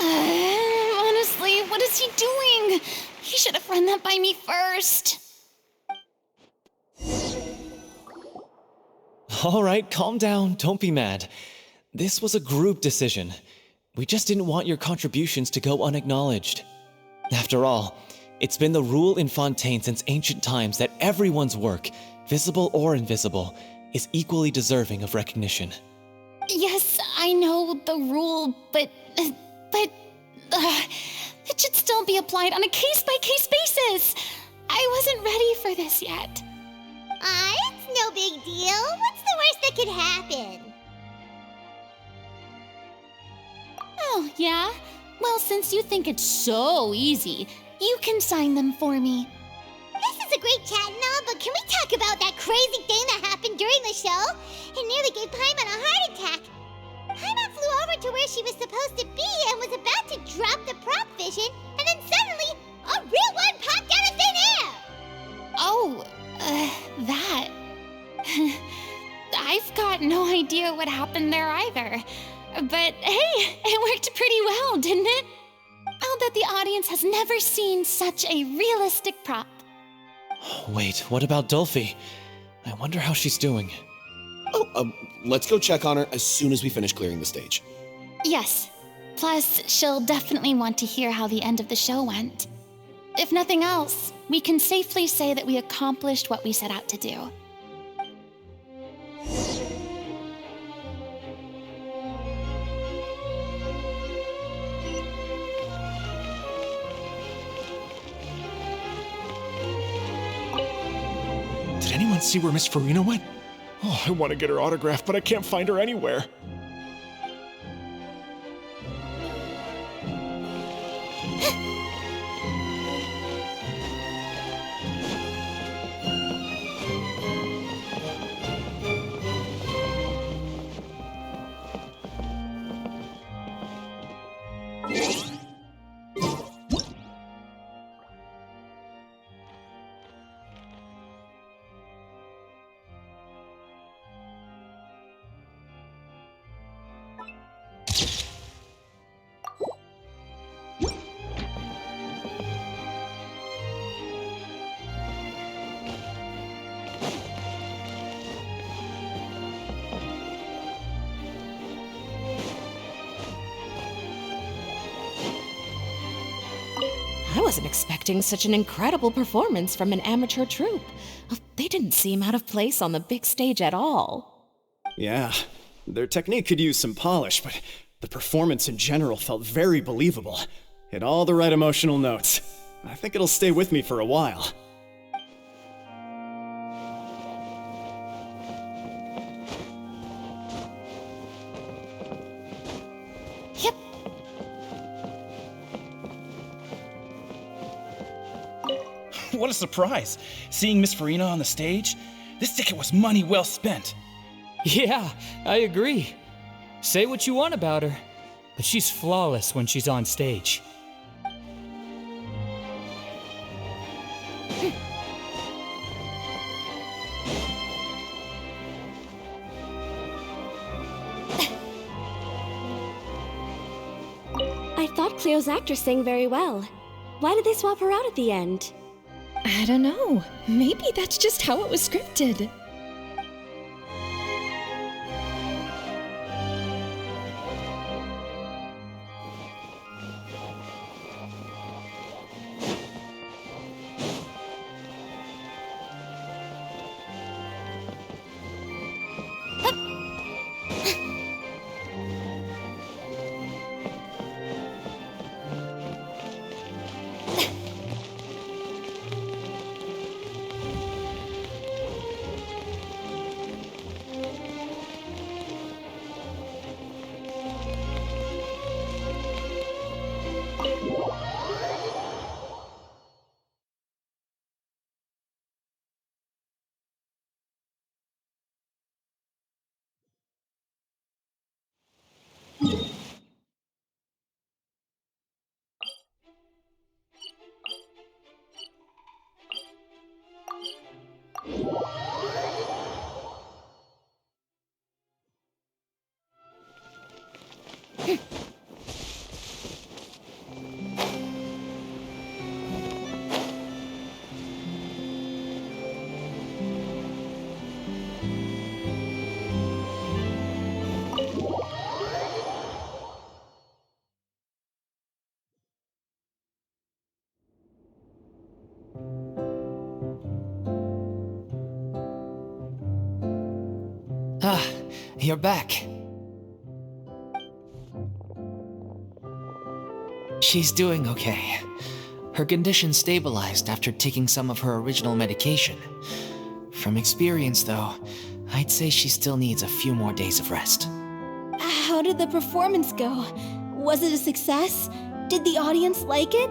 Honestly, what is he doing? He should have run that by me first. All right, calm down, don't be mad. This was a group decision. We just didn't want your contributions to go unacknowledged. After all, it's been the rule in Fontaine since ancient times that everyone's work, visible or invisible, is equally deserving of recognition. Yes, I know the rule, but it should still be applied on a case-by-case basis. I wasn't ready for this yet. It's no big deal. What's the worst that could happen? Oh, yeah? Well, since you think it's so easy, you can sign them for me. This is a great chat and all, but can we talk about that crazy thing that happened during the show? It nearly gave Paimon a heart attack. Paimon flew over to where she was supposed to be and was about to drop the prop vision, and then suddenly, a real one popped out of thin air! Oh, that. I've got no idea what happened there either. But hey, it worked pretty well, didn't it? I'll bet the audience has never seen such a realistic prop. Wait, what about Dolphy? I wonder how she's doing. Oh, let's go check on her as soon as we finish clearing the stage. Yes. Plus, she'll definitely want to hear how the end of the show went. If nothing else, we can safely say that we accomplished what we set out to do. Did anyone see where Miss Furina went? Oh, I want to get her autograph, but I can't find her anywhere. I wasn't expecting such an incredible performance from an amateur troupe. They didn't seem out of place on the big stage at all. Yeah, their technique could use some polish, but the performance in general felt very believable. Hit all the right emotional notes. I think it'll stay with me for a while. Yep. What a surprise! Seeing Miss Furina on the stage? This ticket was money well spent. Yeah, I agree. Say what you want about her, but she's flawless when she's on stage. thought Cleo's actress sang very well. Why did they swap her out at the end? I don't know. Maybe that's just how it was scripted. Ah, you're back. She's doing okay. Her condition stabilized after taking some of her original medication. From experience, though, I'd say she still needs a few more days of rest. How did the performance go? Was it a success? Did the audience like it?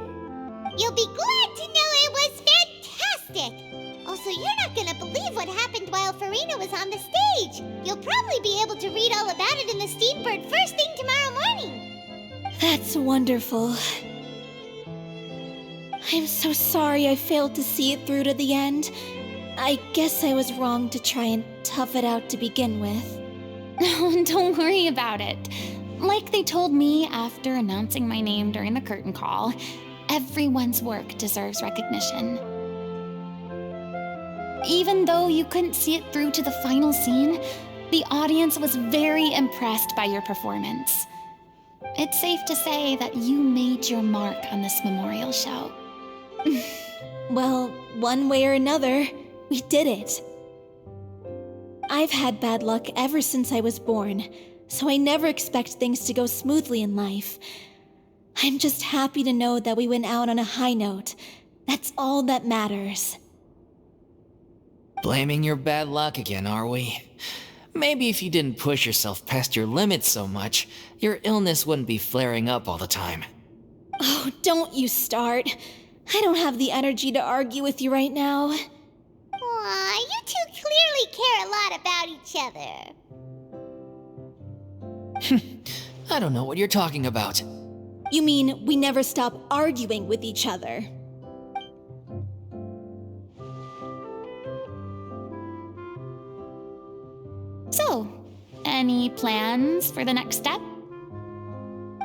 You'll be glad to know it was fantastic! Also, you're not gonna believe what happened while Furina was on the stage. You'll probably be able to read all about it in the Steambird first thing tomorrow morning. That's wonderful. I'm so sorry I failed to see it through to the end. I guess I was wrong to try and tough it out to begin with. Oh, don't worry about it. Like they told me after announcing my name during the curtain call, everyone's work deserves recognition. Even though you couldn't see it through to the final scene, the audience was very impressed by your performance. It's safe to say that you made your mark on this memorial show. Well, one way or another, we did it. I've had bad luck ever since I was born, so I never expect things to go smoothly in life. I'm just happy to know that we went out on a high note. That's all that matters. Blaming your bad luck again, are we? Maybe if you didn't push yourself past your limits so much, your illness wouldn't be flaring up all the time. Oh, don't you start. I don't have the energy to argue with you right now. Aw, you two clearly care a lot about each other. I don't know what you're talking about. You mean we never stop arguing with each other? So, any plans for the next step?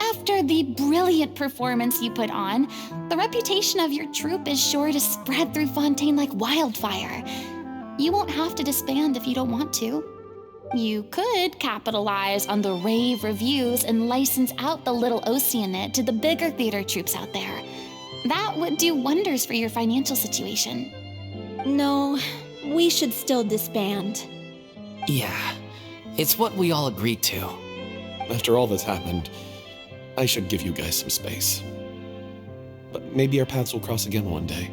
After the brilliant performance you put on, the reputation of your troupe is sure to spread through Fontaine like wildfire. You won't have to disband if you don't want to. You could capitalize on the rave reviews and license out the little Oceanid to the bigger theater troupes out there. That would do wonders for your financial situation. No, we should still disband. Yeah, it's what we all agreed to. After all that's happened, I should give you guys some space. But maybe our paths will cross again one day.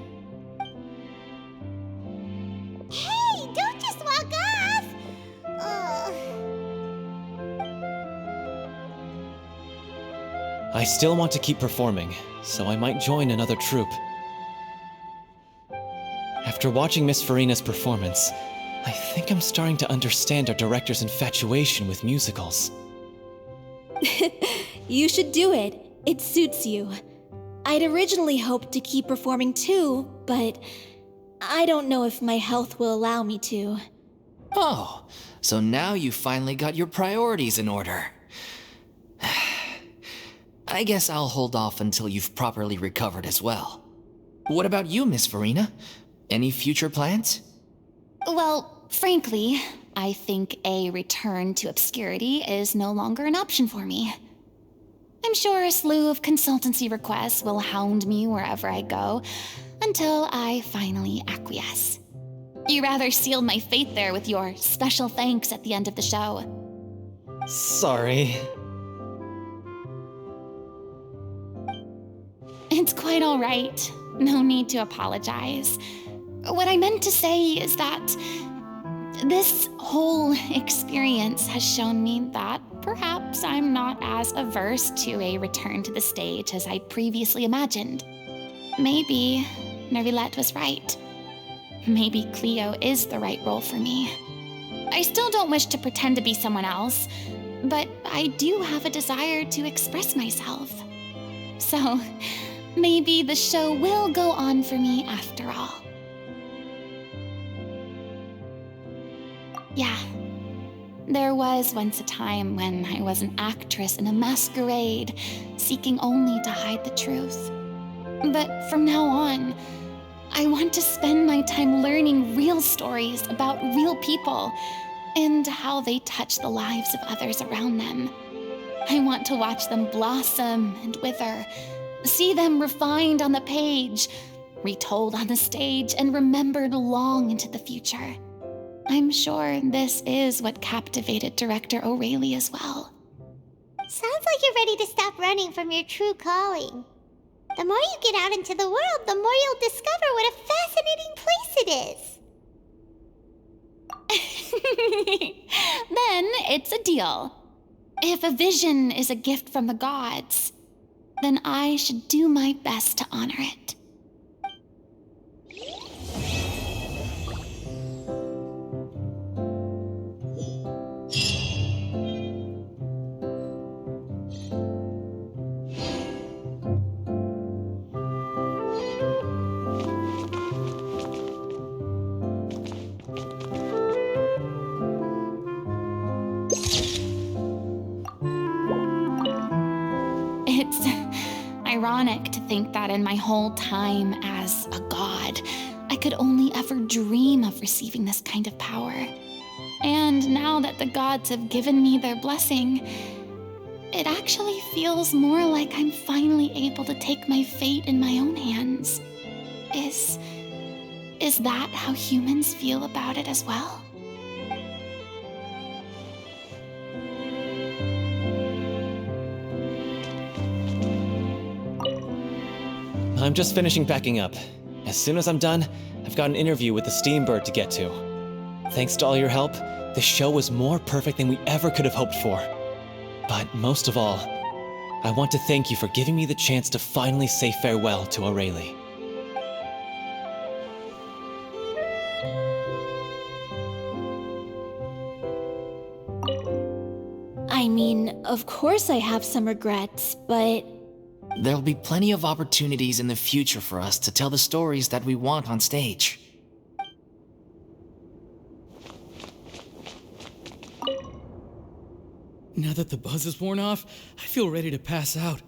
Hey, don't just walk off! I still want to keep performing, so I might join another troupe. After watching Miss Furina's performance, I think I'm starting to understand our director's infatuation with musicals. You should do it. It suits you. I'd originally hoped to keep performing too, but I don't know if my health will allow me to. Oh, so now you finally got your priorities in order. I guess I'll hold off until you've properly recovered as well. What about you, Miss Furina? Any future plans? Well, frankly, I think a return to obscurity is no longer an option for me. I'm sure a slew of consultancy requests will hound me wherever I go until I finally acquiesce. You rather sealed my fate there with your special thanks at the end of the show. Sorry. It's quite all right. No need to apologize. What I meant to say is that this whole experience has shown me that perhaps I'm not as averse to a return to the stage as I previously imagined. Maybe Nervilette was right. Maybe Cleo is the right role for me. I still don't wish to pretend to be someone else, but I do have a desire to express myself. So, maybe the show will go on for me after all. Yeah, there was once a time when I was an actress in a masquerade, seeking only to hide the truth. But from now on, I want to spend my time learning real stories about real people and how they touch the lives of others around them. I want to watch them blossom and wither, see them refined on the page, retold on the stage, and remembered long into the future. I'm sure this is what captivated director O'Reilly as well. Sounds like you're ready to stop running from your true calling. The more you get out into the world, the more you'll discover what a fascinating place it is. Then it's a deal. If a vision is a gift from the gods, then I should do my best to honor it. It's ironic to think that in my whole time as a god, I could only ever dream of receiving this kind of power. And now that the gods have given me their blessing, it actually feels more like I'm finally able to take my fate in my own hands. Is that how humans feel about it as well? I'm just finishing packing up. As soon as I'm done, I've got an interview with the Steambird to get to. Thanks to all your help, the show was more perfect than we ever could have hoped for. But most of all, I want to thank you for giving me the chance to finally say farewell to O'Reilly. I mean, of course I have some regrets, but There'll be plenty of opportunities in the future for us to tell the stories that we want on stage. Now that the buzz is worn off, I feel ready to pass out.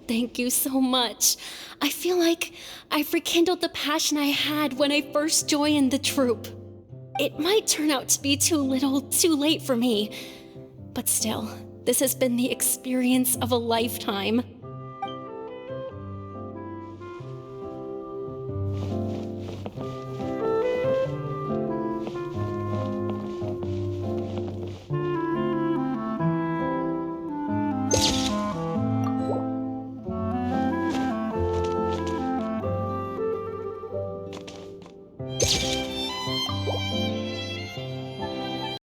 Thank you so much. I feel like I've rekindled the passion I had when I first joined the troupe. It might turn out to be too little, too late for me, but still, this has been the experience of a lifetime.